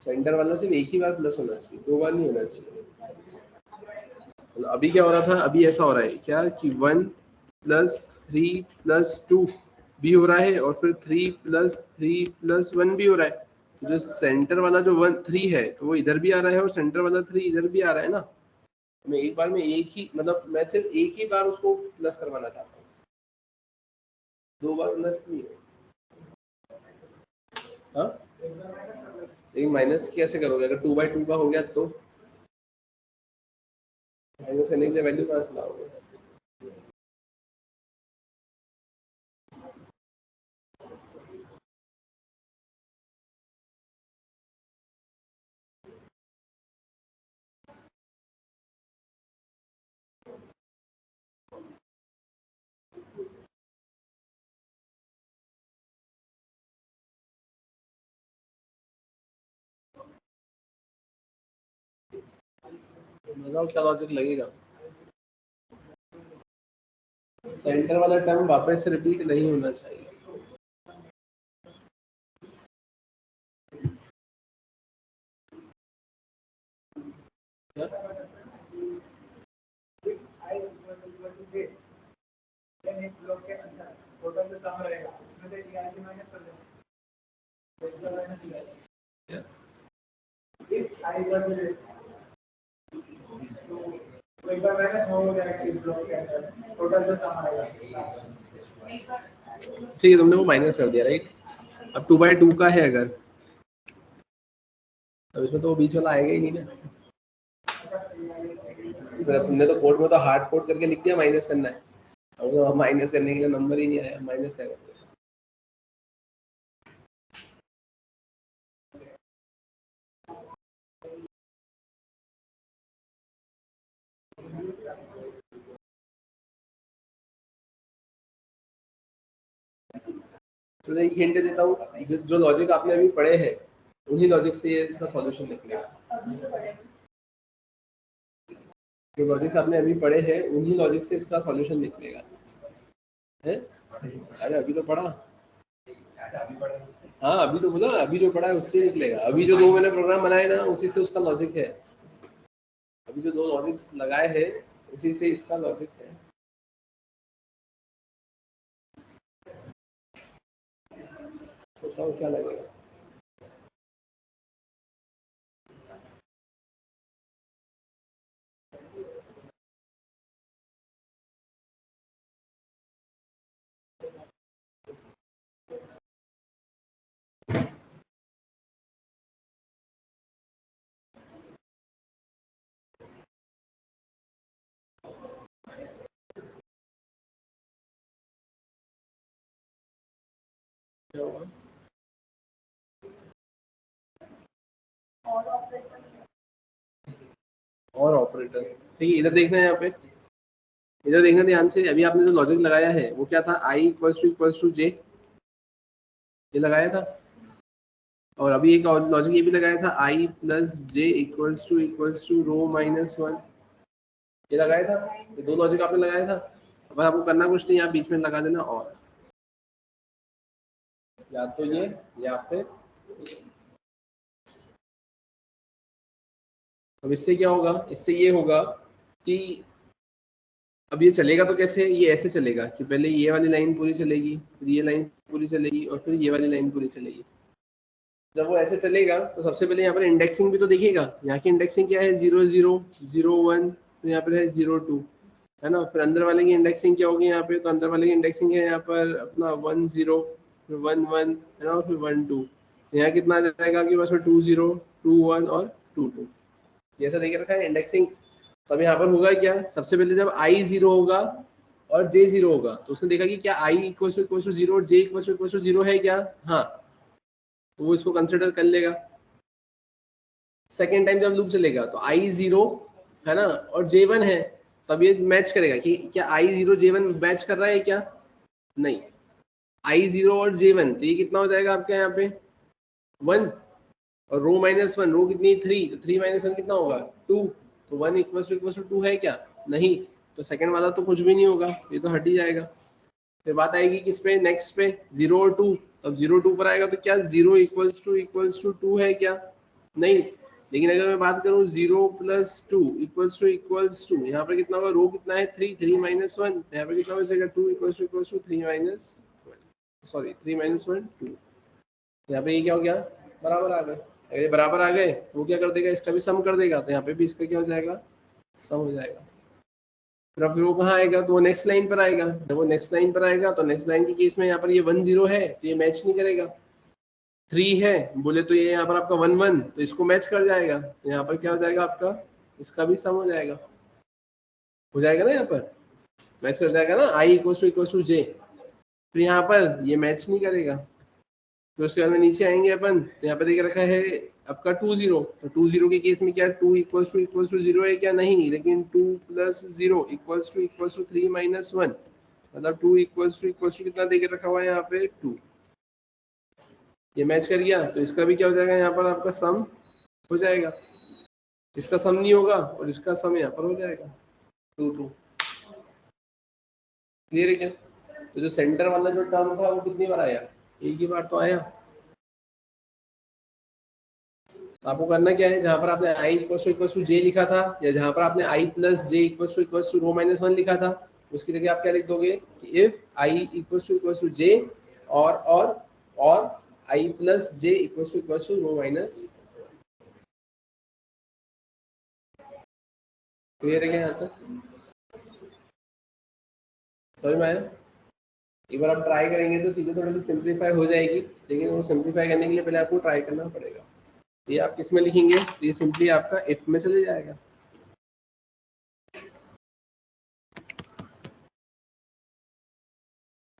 सेंटर वाला सिर्फ एक ही बार प्लस होना चाहिए, 2 बार नहीं होना चाहिए। तो अभी क्या हो रहा था, अभी ऐसा हो रहा है क्या कि 1 + 3 + 2 भी हो रहा है और फिर 3 + 3 + 1 भी हो रहा है। जो सेंटर वाला जो 1 3 है तो वो इधर भी आ रहा है और सेंटर वाला 3 इधर भी आ रहा है ना। मैं एक बार में एक ही मतलब मैं सिर्फ एक ही बार उसको प्लस करवाना चाहता हूँ, 2 बार प्लस नहीं है। हाँ लेकिन माइनस कैसे करोगे, अगर 2/2 का हो गया तो माइनस करने के लिए वैल्यू कहाँ से लाओगे। बताओ क्या लॉजिक लगेगा। सेंटर वाला टर्म वापस से रिपीट नहीं होना चाहिए। ठीक है, तुमने वो माइनस कर दिया राइट। अब 2/2 का है अगर, अब इसमें तो वो बीच वाला आएगा ही नहीं ना। तुमने तो कोड में तो हार्ड कोड करके लिख दिया माइनस करना है, अब तो माइनस करने के लिए नंबर ही नहीं आया, माइनस है। तो एक हिंट देता हूँ, जो लॉजिक आपने अभी पढ़े हैं उन्हीं लॉजिक से ये इसका सॉल्यूशन निकलेगा। जो लॉजिक्स आपने अभी पढ़े हैं उन्हीं लॉजिक से इसका सॉल्यूशन निकलेगा है। अरे अभी तो पढ़ा, हाँ अभी तो बोला, अभी जो पढ़ा है उससे निकलेगा। अभी जो 2 मैंने प्रोग्राम बनाए ना उसी से उसका लॉजिक है। अभी जो 2 लॉजिक्स लगाए हैं उसी से इसका लॉजिक है। बताओ क्या लगेगा। क्या होगा और ऑपरेटर। ठीक है, इधर देखना है, यहाँ पे इधर देखना ध्यान से। अभी आपने जो लॉजिक लगाया है वो क्या था, i = j, ये लगाया था। और अभी एक और लॉजिक ये भी लगाया था, i + j = रो -1, ये लगाया था। ये 2 लॉजिक आपने लगाया था। अब आपको करना कुछ नहीं, आप बीच में लगा देना और, या तो ये या फिर। अब इससे क्या होगा, इससे ये होगा कि अब ये चलेगा तो कैसे, ये ऐसे चलेगा कि पहले ये वाली लाइन पूरी चलेगी, फिर ये लाइन पूरी चलेगी और फिर ये वाली लाइन पूरी चलेगी। जब वो ऐसे चलेगा तो सबसे पहले यहाँ पर इंडेक्सिंग भी तो देखिएगा। यहाँ की इंडेक्सिंग क्या है, 0 0 0 1, तो यहाँ पर है 0 2, है ना। फिर अंदर वाले की इंडेक्सिंग क्या होगी यहाँ पे, तो अंदर वाले की इंडेक्सिंग है यहाँ पर अपना 1 0, फिर 1 1, है ना, फिर 1 2। यहाँ कितना आ जाएगा आपके पास में, 2 0 2 1 और 2 2, ये ऐसा देखे रखा है इंडेक्सिंग। तो अब यहाँ पर होगा क्या, सबसे पहले जब i 0 होगा और j 0 होगा तो उसने देखा कि क्या i = 0 और j = 0 है क्या, हाँ, तो वो इसको कंसिडर कर लेगा। सेकेंड टाइम जब लूप चलेगा तो i 0 है ना और j 1 है, तब ये मैच करेगा कि क्या i 0 j 1 मैच कर रहा है क्या, नहीं। i 0 और j 1, तो ये कितना हो जाएगा आपके यहाँ पे 1, और रो -1, रो कितनी 3, तो 3 - 1 कितना होगा 2, तो 1 = 2 है क्या, नहीं। तो सेकंड वाला तो कुछ भी नहीं होगा, ये तो हट ही जाएगा। फिर बात आएगी किस पे, नेक्स्ट पे 0 और 2, तब 0 2 पर आएगा तो क्या 0 = 2 है क्या, नहीं, लेकिन अगर मैं बात करूँ 0 + 2 इक्वल्स टू यहाँ पर कितना होगा, रो कितना है 3, 3 - 1, यहाँ पर कितना हो जाएगा 2 = 3 - 1, सॉरी 3 - 1 2, यहाँ पे ये क्या हो गया, बराबर आ गए। अगर ये बराबर आ गए तो वो क्या कर देगा, इसका भी सम कर देगा, तो यहाँ पे भी इसका क्या हो जाएगा, सम हो जाएगा। फिर अब वो कहाँ आएगा, तो वो नेक्स्ट लाइन पर आएगा। जब वो नेक्स्ट लाइन पर आएगा तो नेक्स्ट लाइन के केस में यहाँ पर ये 1 0 है तो ये मैच नहीं करेगा। 3 है बोले तो ये यहाँ पर आपका 1 1, तो इसको मैच कर जाएगा, तो यहाँ पर क्या हो जाएगा आपका, इसका भी सम हो जाएगा ना, यहाँ पर मैच कर जाएगा ना, I = J। फिर यहाँ पर ये मैच नहीं करेगा, तो उसके बाद में नीचे आएंगे अपन, तो यहाँ पे देख रखा है आपका 2 0, तो 2 0 के केस में क्या 2 = 0 है क्या, नहीं, लेकिन 2 + 0 = 3 - 1, मतलब 2 = कितना देख रखा हुआ है यहाँ पे 2, ये मैच कर गया, तो इसका भी क्या हो जाएगा, यहाँ पर आपका सम हो जाएगा। इसका सम नहीं होगा और इसका सम यहाँ पर हो जाएगा 2 2। क्लियर है क्या? तो जो सेंटर वाला जो टर्म था वो कितनी बार आया, एक ही बार तो आया। आपको करना क्या है, जहां पर आपने I = J लिखा था या जहां पर आपने I + J = रो -1 लिखा था, उसकी जगह आप क्या लिख दोगे कि इफ I = J और I + J = रो -1। क्लियर है क्या यहाँ तक, समझ में आया? एक बार आप ट्राई करेंगे तो चीज़ें थोड़ी सी सिंप्लीफाई हो जाएगी, लेकिन वो सिंप्लीफाई करने के लिए पहले आपको ट्राई करना पड़ेगा। ये आप किस में लिखेंगे, ये सिंपली आपका इफ में चले जाएगा।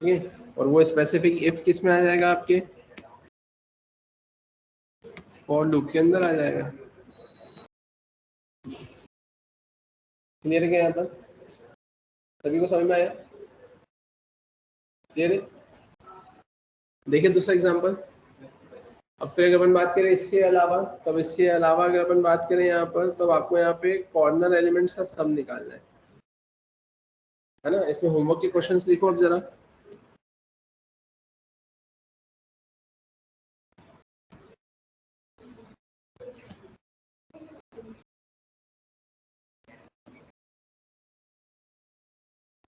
ठीक है, और वो स्पेसिफिक इफ किस में आ जाएगा, आपके फॉर लूप के अंदर आ जाएगा। क्लियर है क्या यहाँ तक, सभी को समझ में आया? क्लियर है? देखिए दूसरा एग्जांपल। अब फिर अगर अपन बात करें इसके अलावा, तब इसके अलावा अगर अपन बात करें यहाँ पर, तो आपको यहाँ पे कॉर्नर एलिमेंट्स का सम निकालना है ना। इसमें होमवर्क के क्वेश्चंस लिखो अब जरा।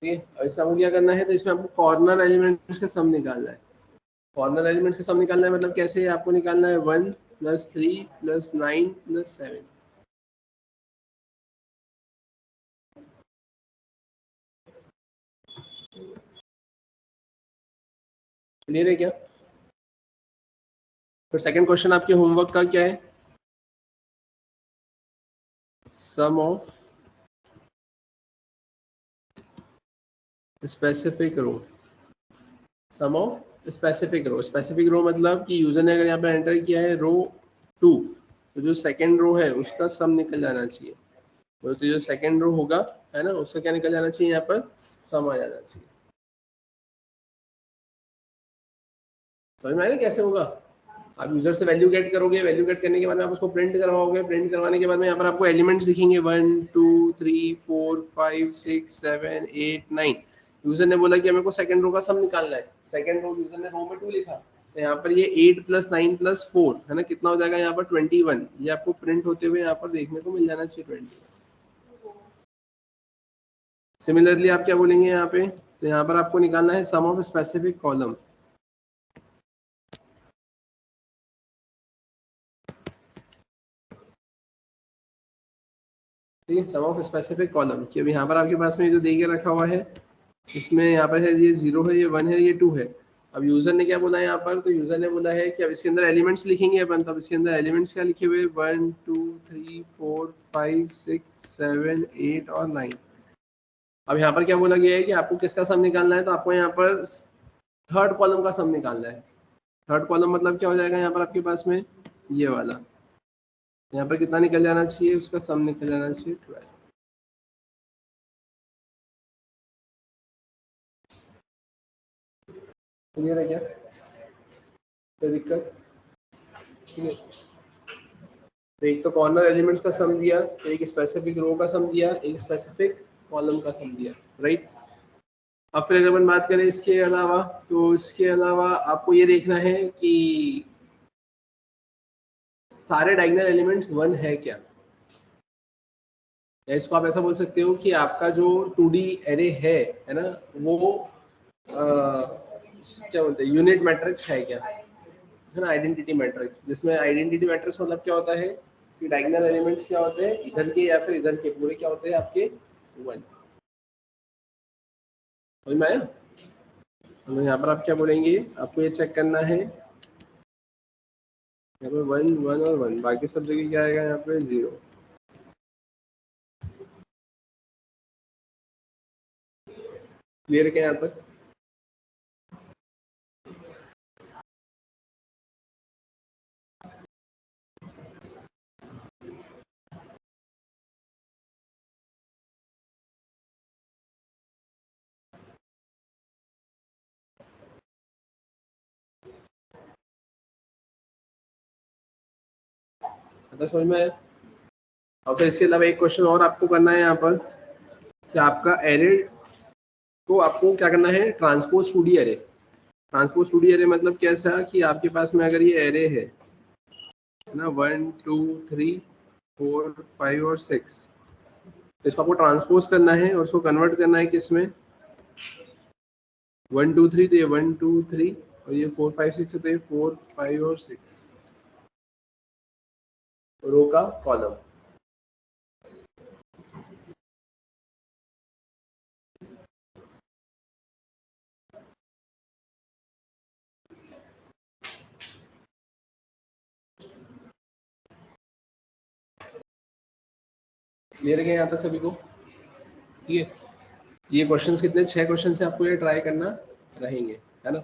ठीक है, और इसमें आपको क्या करना है, तो इसमें आपको कॉर्नर एलिमेंट्स का सम निकालना है। कॉर्नर एलिमेंट का सम निकालना है मतलब कैसे, आपको निकालना है 1 + 3 + 9 + 7। क्लियर है क्या? फिर सेकंड क्वेश्चन आपके होमवर्क का क्या है, sum of specific row. Sum of specific row, specific row मतलब कि यूजर ने अगर यहाँ पर एंटर किया है रो 2, तो जो सेकंड रो है उसका सम निकल जाना चाहिए। तो जो सेकंड रो होगा है ना, उसका क्या निकल जाना चाहिए, यहाँ पर सम आ जाना चाहिए। समझ में आया ना कैसे होगा? आप यूजर से वैल्यू गेट करोगे, वैल्यू गेट करने के बाद में आप उसको प्रिंट करवाओगे, प्रिंट करवाने के बाद में यहाँ पर आपको एलिमेंट्स दिखेंगे 1 2 3 4 5 6 7 8 9। यूजर ने बोला कि हमें को सेकंड रो का सम निकालना है, सेकंड रो यूजर ने रो में 2 लिखा, तो यहाँ पर ये 8 + 9 + 4 है ना, कितना हो जाएगा यहाँ पर 21। ये आपको प्रिंट होते हुए यहाँ पर देखने को मिल जाना चाहिए 20। सिमिलरली आप क्या बोलेंगे यहाँ पे, तो यहाँ पर आपको निकालना है सम ऑफ स्पेसिफिक कॉलम। ठीक है, सम ऑफ स्पेसिफिक कॉलम कि अभी यहाँ पर आपके पास में जो दे के रखा हुआ है, इसमें यहाँ पर है ये 0 है, ये 1 है, ये 2 है। अब यूजर ने क्या बोला है यहाँ पर, तो यूजर ने बोला है कि अब इसके अंदर एलिमेंट्स लिखेंगे अपन, तो अब इसके अंदर एलिमेंट्स क्या लिखे हुए 1 2 3 4 5 6 7 8 और 9। अब यहाँ पर क्या बोला गया है कि आपको किसका सम निकालना है, तो आपको यहाँ पर थर्ड कॉलम का सम निकालना है। थर्ड कॉलम मतलब क्या हो जाएगा यहाँ पर आपके पास में, ये वाला, यहाँ पर कितना निकल जाना चाहिए, उसका सम निकल जाना चाहिए 12। क्लियर है क्या, कोई दिक्कत? ठीक है, तो एक तो कॉर्नर एलिमेंट्स का सम दिया, एक स्पेसिफिक रो का सम दिया, एक स्पेसिफिक कॉलम का सम दिया, राइट। अब फिर अगर अपन बात करें इसके अलावा, तो इसके अलावा आपको ये देखना है कि सारे डायगोनल एलिमेंट्स 1 है क्या, या इसको आप ऐसा बोल सकते हो कि आपका जो 2D एरे है ना, वो क्या बोलते हैं यूनिट मैट्रिक्स है क्या, है ना, आइडेंटिटी मैट्रिक्स, जिसमें आइडेंटिटी मैट्रिक्स मतलब क्या होता है कि डायगोनल एलिमेंट्स क्या होते हैं इधर के या फिर इधर के पूरे क्या होते हैं आपके 1। समझ में आया? तो यहाँ पर आप क्या बोलेंगे, आपको ये चेक करना है यहाँ पे 1 1 और 1, बाकी सब जगह क्या आएगा यहाँ पे 0। क्लियर है क्या यहाँ तक? तो समझ में आया? और फिर इसके अलावा एक क्वेश्चन और आपको करना है यहाँ पर कि आपका एरे को आपको क्या करना है, transpose 2D array. Transpose 2D array मतलब कैसा कि आपके पास में अगर ये एरे है ना 1 2 3 4 5 और 6, तो इसको आपको ट्रांसपोज करना है और उसको कन्वर्ट करना है किसमें, 1 2 3 तो ये 1 2 3 और ये 4 5 6 तो ये 4 5 और 6 रो का कॉलम। क्लियर है यहाँ तक सभी को? ठीक है, ये क्वेश्चंस कितने 6 क्वेश्चन से आपको ये ट्राई करना रहेंगे, है ना।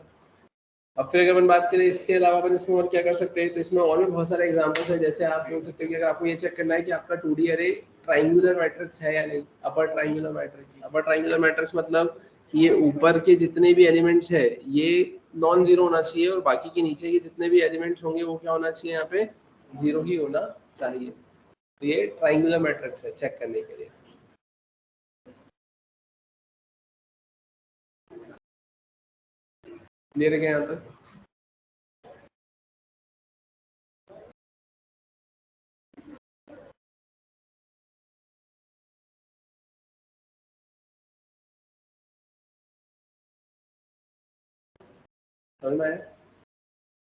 अब फिर अगर अपन बात करें इसके अलावा अपन इसमें और क्या कर सकते हैं, तो इसमें और भी बहुत सारे एग्जांपल्स है। जैसे आप बोल सकते हैं कि अगर आपको ये चेक करना है कि आपका 2D एरे ट्राइंगुलर मैट्रिक्स है या नहीं, upper triangular matrix. Upper triangular matrix मतलब ये ऊपर के जितने भी एलिमेंट्स है ये नॉन जीरो होना चाहिए और बाकी के नीचे के जितने भी एलिमेंट्स होंगे वो क्या होना चाहिए, यहाँ पे जीरो ही होना चाहिए। तो ये ट्राइंगुलर मैट्रिक्स है चेक करने के लिए। क्लियर है क्या यहाँ तक? समझ में आया?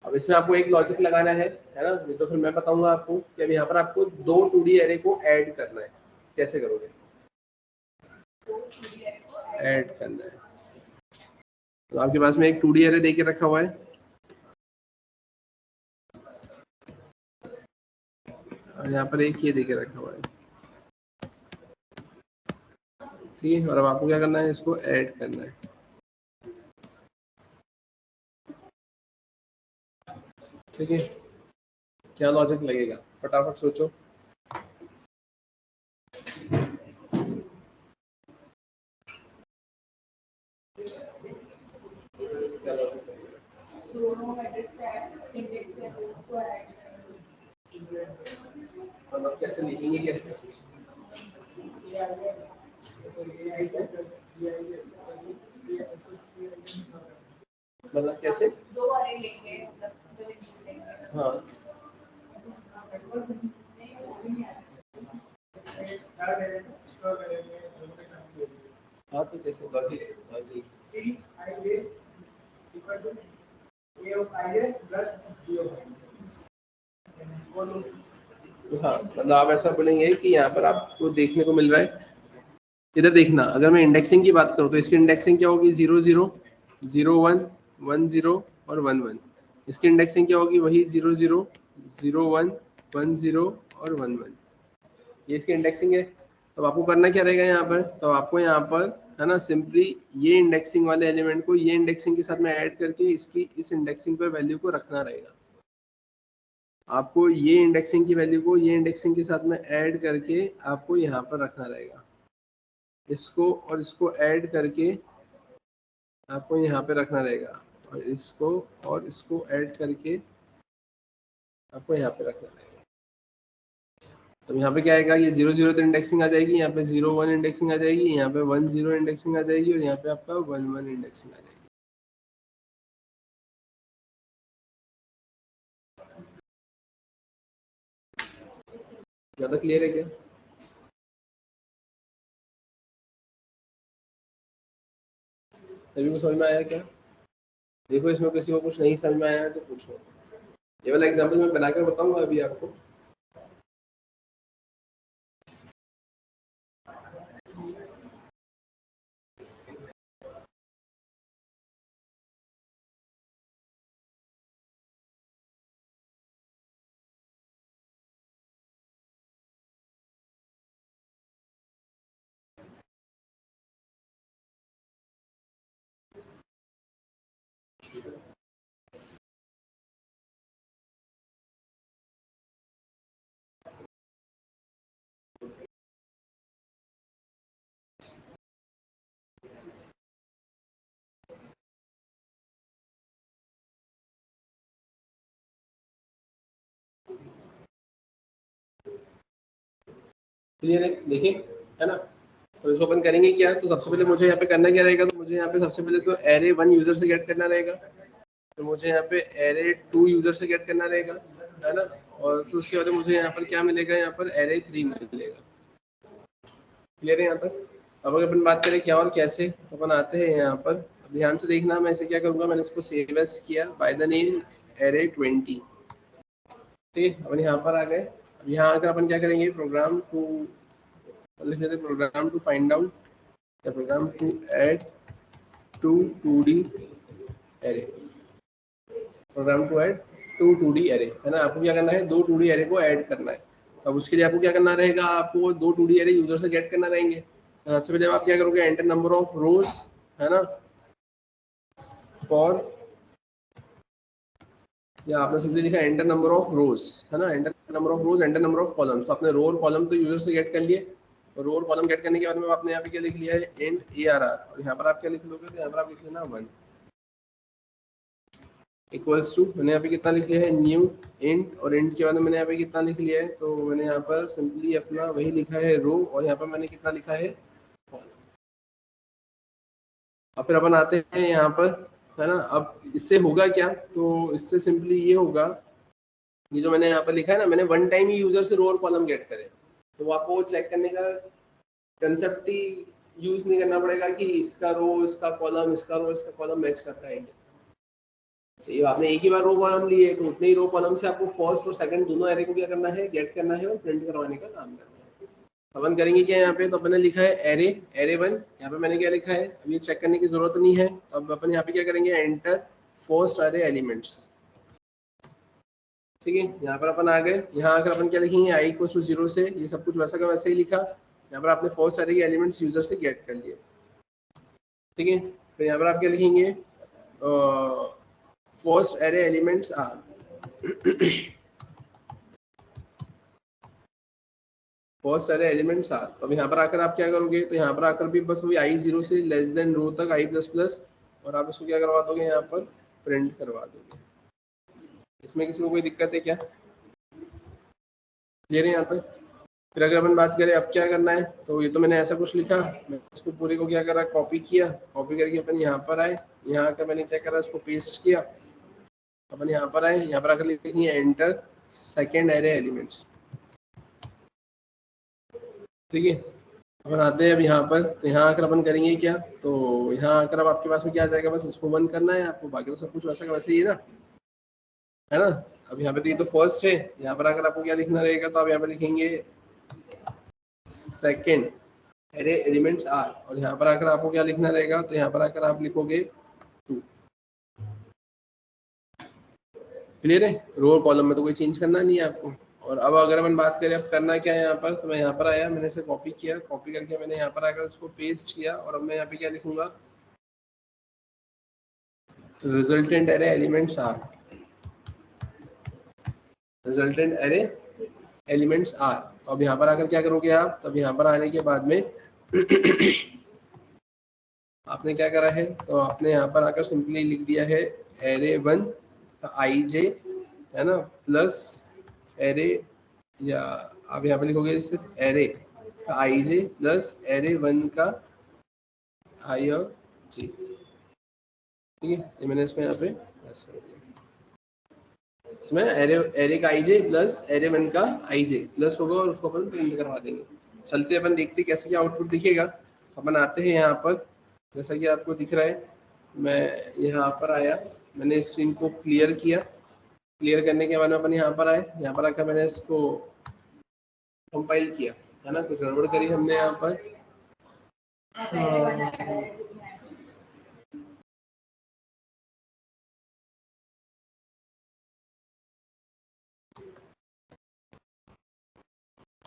अब इसमें आपको एक लॉजिक लगाना है ना, ये तो फिर मैं बताऊंगा आपको कि अब यहाँ पर आपको दो 2D एरे को ऐड करना है। कैसे करोगे? ऐड करना है तो आपके पास में एक 2D एरे देके रखा हुआ है और यहाँ पर एक ये देके रखा हुआ है, ठीक है। और अब आपको क्या करना है, इसको ऐड करना है। ठीक है, क्या लॉजिक लगेगा फटाफट सोचो।
दोनों मैट्रिक्स इंडेक्स या रोज को ऐड
मतलब कैसे लिखेंगे, कैसे मतलब कैसे
दो अरे लेंगे, मतलब दो इनपुट लेंगे।
हाँ हाँ, तो कैसे लॉजिक लॉजिक हाँ, मतलब आप ऐसा बोलेंगे कि यहाँ पर आपको देखने को मिल रहा है, इधर देखना, अगर मैं इंडेक्सिंग की बात करूँ तो इसकी इंडेक्सिंग क्या होगी, 0 0 0 1 1 0 और 1 1। इसकी इंडेक्सिंग क्या होगी, वही 0 0 0 1 1 0 और 1 1। ये इसकी इंडेक्सिंग है। तो आपको करना क्या रहेगा यहाँ पर, तो आपको यहाँ पर है ना सिंपली ये इंडेक्सिंग वाले एलिमेंट को ये इंडेक्सिंग के साथ में ऐड करके इसकी इस इंडेक्सिंग पर वैल्यू को रखना रहेगा। आपको ये इंडेक्सिंग की वैल्यू को ये इंडेक्सिंग के साथ में ऐड करके आपको यहाँ पर रखना रहेगा। इसको और इसको ऐड करके आपको यहाँ पे रखना रहेगा और इसको ऐड करके आपको यहाँ पे रखना रहेगा। तो यहाँ पे क्या आएगा, ये 0 0 तो इंडेक्सिंग आ जाएगी, यहाँ पे 0 1 इंडेक्सिंग आ जाएगी, यहाँ पे 1 0 इंडेक्सिंग आ जाएगी और यहाँ पे आपका 1 1 इंडेक्सिंग आ जाएगी। ज़्यादा क्लियर है क्या? सभी को समझ में आया क्या? देखो इसमें किसी को कुछ नहीं समझ में आया है तो पूछो। ये वाला एग्जाम्पल मैं बनाकर बताऊंगा अभी आपको। क्लियर है? देखिए, है ना? तो इसको अपन करेंगे क्या? तो सबसे पहले मुझे यहाँ पे करना क्या रहेगा? तो मुझे यहाँ पे सबसे पहले तो एरे 1 यूजर से गेट करना रहेगा, तो मुझे यहाँ पे एरे 2 यूजर से गेट करना रहेगा, है ना? और फिर उसके बाद मुझे यहाँ पर क्या मिलेगा? यहाँ पर एरे 3 मिलेगा। क्लियर है यहाँ तक? अब अगर अपन बात करें क्या और कैसे, तो अपन आते हैं यहाँ पर। ध्यान से देखना, मैं इसे क्या करूँगा, मैंने इसको सेव एज किया बाय द नेम एरे 20। ठीक है, अपन यहाँ पर आ गए। अब यहाँ आकर अपन क्या करेंगे? प्रोग्राम टू लिख लेते, प्रोग्राम टू फाइंड आउट या program to add 2D array, program to add 2D array, है ना? आपको क्या करना है? 2D एरे को ऐड करना है। अब उसके लिए आपको क्या करना रहेगा? आपको 2D एरे यूजर से गेट करना रहेंगे। सबसे पहले आप क्या करोगे? एंटर नंबर ऑफ रोज, है ना, फॉर, या आपने सिंपली लिखा एंटर नंबर ऑफ रोज, है ना? Enter number of rose, enter number of columns. तो आपने रो और कॉलम तो यूजर से गेट कर लिए, तो रो और कॉलम गेट करने के बाद में आपने यहाँ पे क्या लिख लिया है? इंट ARR, और यहाँ पर आप क्या लिख लोगे? तो यहाँ पर आप लिख लेना 1 इक्वल्स टू, मैंने यहाँ पे कितना लिख लिया है? न्यू इंट, और इंट के बाद में मैंने यहाँ पे कितना लिख लिया है? तो मैंने यहाँ पर सिंपली अपना वही लिखा है रो, और यहाँ पर मैंने कितना लिखा है? अब फिर अपन आते हैं यहाँ पर, है ना? अब इससे होगा क्या? तो इससे सिंपली ये होगा, ये जो मैंने यहाँ पर लिखा है ना, मैंने वन टाइम ही यूजर से रो और कॉलम गेट करे, तो आपको वो चेक करने का कंसेप्ट ही यूज नहीं करना पड़ेगा कि इसका रो इसका कॉलम, इसका रो इसका कॉलम मैच कर रहा है क्या। तो ये आपने एक ही बार रो कॉलम लिए, तो उतने ही रो कॉलम से आपको फर्स्ट और सेकंड दोनों एरे को क्या करना है? गेट करना है और प्रिंट करवाने का काम करना है। अपन करेंगे क्या यहाँ पे? तो अपन ने लिखा है एरे 1, यहाँ पे मैंने क्या लिखा है? अब ये चेक करने की जरूरत नहीं है। अब अपन यहाँ पे क्या करेंगे? Enter first array elements. ठीक है, यहाँ पर अपन आ गए। यहाँ आकर अपन क्या लिखेंगे? i इक्वल टू 0 से, ये सब कुछ वैसा का वैसे ही लिखा। यहाँ पर आपने फर्स्ट एरे के एलिमेंट्स यूजर से गेट कर लिए। ठीक है, फिर यहाँ पर आप क्या लिखेंगे? First array elements are, first array elements are. तो अब यहाँ पर आकर आप क्या करोगे? तो यहाँ पर आकर भी बस वही i0 से लेस देन रो तक i++, और आप इसको क्या करवा दोगे? यहाँ पर प्रिंट करवा दोगे। इसमें किसी को कोई दिक्कत है क्या? क्लियर है यहाँ तक? फिर अगर अपन बात करें अब क्या करना है, तो ये तो मैंने ऐसा कुछ लिखा, मैं इसको पूरे को क्या करा? कॉपी किया। कॉपी करके अपन यहाँ पर आए, यहाँ आकर मैंने क्या करा? इसको पेस्ट किया। अपन यहाँ पर आए, यहाँ पर आकर लिखेंगे एंटर सेकेंड एरे एलिमेंट्स। ठीक है, अपन आते हैं अब यहाँ पर। तो यहाँ आकर अपन करेंगे क्या? तो यहाँ आकर अब आपके पास में क्या आ जाएगा? बस इसको बंद करना है आपको, बाकी तो सब कुछ वैसा का वैसे ही है ना, है ना? अब यहाँ पे तो ये तो फर्स्ट है, यहाँ पर आकर आपको क्या लिखना रहेगा? तो आप यहाँ पे लिखेंगे सेकेंड एरे एलिमेंट्स आर, और यहाँ पर आकर आपको क्या लिखना रहेगा? तो यहाँ पर आकर आप लिखोगे 2। क्लियर है? रो और कॉलम में तो कोई चेंज करना नहीं है आपको। और अब अगर अपन बात करें अब करना क्या है यहाँ पर, तो मैं यहाँ पर आया, मैंने इसे कॉपी किया, कॉपी करके मैंने यहाँ पर आकर इसको पेस्ट किया, और अब मैं यहाँ पे क्या लिखूंगा? Resultant array elements are, resultant array elements are. तो अब यहाँ पर आकर क्या करोगे आप? तब यहाँ पर आने के बाद में आपने क्या करा है? तो आपने यहाँ पर आकर सिंपली लिख दिया है एरे 1 का ij, है ना, प्लस एरे, या आप यहाँ पे लिखोगे सिर्फ एरे का ij प्लस एरे 1 का i और j। ठीक है, ये मैंने इसको यहाँ पे ऐसे कर दिया। इसमें एरे का आईजे प्लस एरे 1 का आईजे प्लस होगा और उसको अपन प्रिंट करवा देंगे। चलते अपन देखते कैसे क्या आउटपुट दिखेगा। अपन आते हैं यहाँ पर, जैसा कि आपको दिख रहा है मैं यहाँ पर आया, मैंने स्क्रीन को क्लियर किया। क्लियर करने के बाद अपन यहाँ पर आए, यहाँ पर आकर मैंने इसको कंपाइल किया, है ना, कुछ गड़बड़ करी हमने यहाँ पर।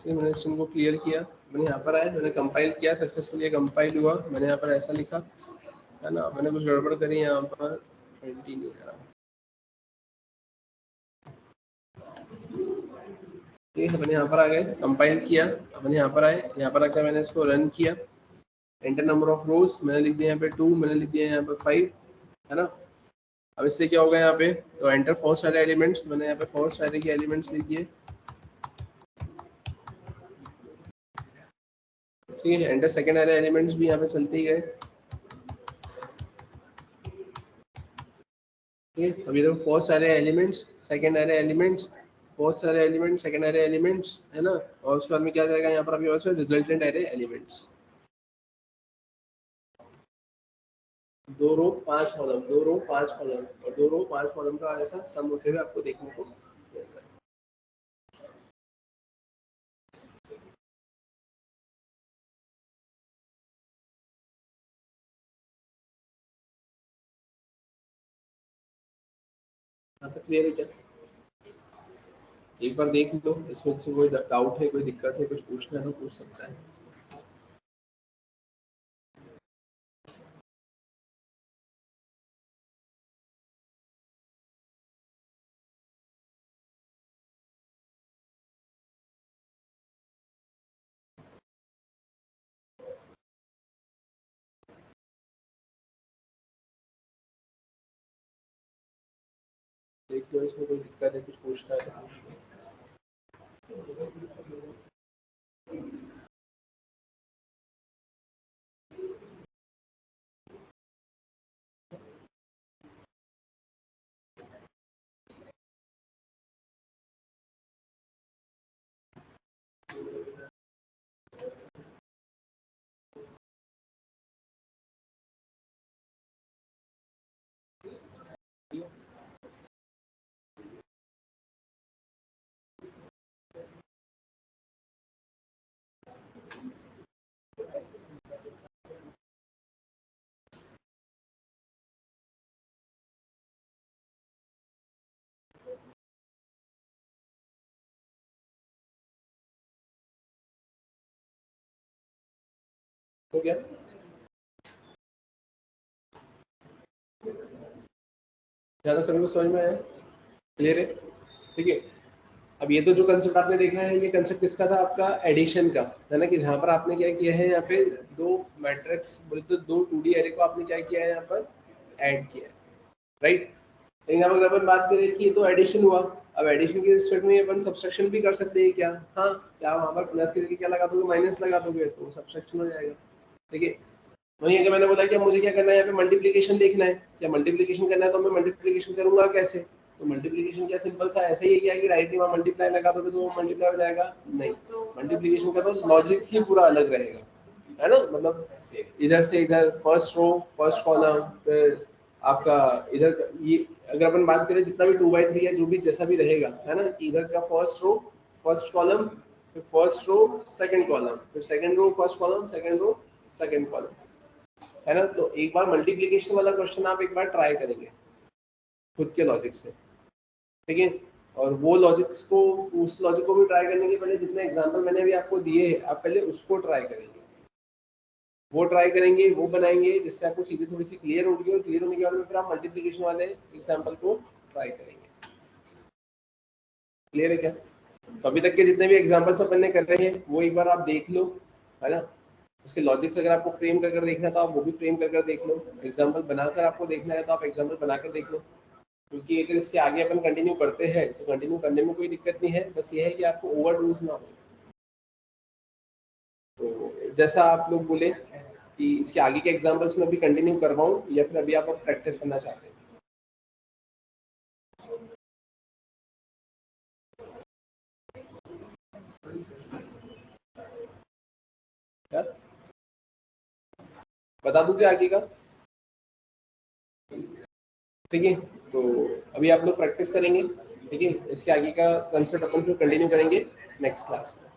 मैंने स्क्रीन को क्लियर किया, मैंने यहाँ पर आया, मैंने कंपाइल किया, सक्सेसफुली कंपाइल हुआ। मैंने यहाँ पर ऐसा लिखा, है ना, मैंने कुछ गड़बड़ करी यहाँ पर, 20 नहीं करा। ठीक है, मैंने यहाँ पर आ गए, कंपाइल किया, मैंने यहाँ पर आए, यहाँ पर आकर मैंने इसको रन किया। एंटर नंबर ऑफ रोज मैंने लिख दिया यहाँ पे 2, मैंने लिख दिया यहाँ पे 5, है ना। अब इससे क्या होगा यहाँ पे, तो एंटर फर्स्ट सारे एलिमेंट्स, मैंने यहाँ पे फर्स्ट सारे के एलिमेंट्स लिख दिए। ठीक है, एंटर सेकंड एरे एलिमेंट्स भी यहाँ पे चलते ही गए। ठीक है, अभी देखो फर्स्ट सारे elements, second array elements, first array elements, second array elements, है ना। और उसके बाद में क्या जाएगा यहाँ पर अभी और रिजल्टेंट एरे एलिमेंट्स। 2 रो 5 कॉलम, 2 रो 5 कॉलम और 2 रो 5 कॉलम का ऐसा सम होते हुए आपको देखने को मिल रहा है। यहाँ तक क्लियर है क्या? एक बार देख लो, इसमें से कोई डाउट है, कोई दिक्कत है, कुछ पूछना है तो पूछ सकता है। देख लो, इसमें कोई दिक्कत है, कुछ पूछना है तो पूछ लो। हो गया? ज़्यादा सभी को समझ में आया? क्लियर है? ठीक है, अब ये तो जो कंसेप्ट आपने देखा है, ये कंसेप्ट किसका था आपका, एडिशन का, है ना। कि यहाँ पर आपने क्या किया है, यहाँ पे दो मैट्रिक्स बोले तो 2 2D एरे को आपने क्या किया है, यहाँ पर ऐड किया है, राइट। लेकिन अगर अपन बात करें कि ये तो एडिशन हुआ, अब एडिशन के रिस्पेक्ट में अपन सब्सट्रैक्शन भी कर सकते हैं क्या? हाँ, क्या वहाँ पर प्लस के जगह क्या लगा दोगे, माइनस लगा दोगे तो सब्सट्रैक्शन हो जाएगा। ठीक है, वहीं अगर मैंने बोला कि मुझे क्या करना है, यहाँ पे मल्टीप्लिकेशन देखना है, क्या मल्टीप्लिकेशन करना है तो मैं मल्टीप्लिकेशन करूंगा कैसे, तो मल्टीप्लिकेशन क्या सिंपल सा ऐसे ही है कि डायरेक्टली वहाँ मल्टीप्लाई लगा दोगे तो वो मल्टीप्लाई हो जाएगा, नहीं। मल्टीप्लिकेशन का तो लॉजिक ही पूरा अलग रहेगा, है ना। मतलब इधर से इधर फर्स्ट रो फर्स्ट कॉलम, फिर आपका इधर ये अगर अपन बात करें जितना भी 2/3 है, जो भी जैसा भी रहेगा, है ना, कि इधर का फर्स्ट रो फर्स्ट कॉलम, फिर फर्स्ट रो सेकंड कॉलम, फिर second row first column, second row second column, है ना। तो एक बार मल्टीप्लिकेशन वाला क्वेश्चन आप एक बार ट्राई करेंगे खुद के लॉजिक से, ठीक है। और वो लॉजिक्स को, उस लॉजिक को भी ट्राई करने के पहले जितने एग्जांपल मैंने भी आपको दिए हैं, आप पहले उसको ट्राई करेंगे, वो ट्राई करेंगे, वो बनाएंगे, जिससे आपको चीज़ें थोड़ी सी क्लियर होगी, और क्लियर होने के बाद में फिर आप मल्टीप्लिकेशन वाले एग्जाम्पल को ट्राई करेंगे। क्लियर है क्या? तो अभी तक के जितने भी एग्जाम्पल्स अपन ने कर रहे हैं वो एक बार आप देख लो, है ना। उसके लॉजिक्स अगर आपको फ्रेम कर कर देखना है तो आप वो भी फ्रेम कर कर देख लो, एग्जाम्पल बनाकर आपको देखना है तो आप एग्जाम्पल बनाकर देख लो। क्योंकि अगर इससे आगे अपन कंटिन्यू करते हैं तो कंटिन्यू करने में कोई दिक्कत नहीं है, बस ये है कि आपको ओवर डूज ना हो। तो जैसा आप लोग बोले कि इसके आगे के एग्जाम्पल्स में अभी कंटिन्यू करवाऊँ या फिर अभी आप प्रैक्टिस करना चाहते हैं? यार बता दूं क्या आगे का? ठीक है, तो अभी आप लोग प्रैक्टिस करेंगे, ठीक है, इसके आगे का कंसेप्ट अपन फिर कंटिन्यू करेंगे नेक्स्ट क्लास में।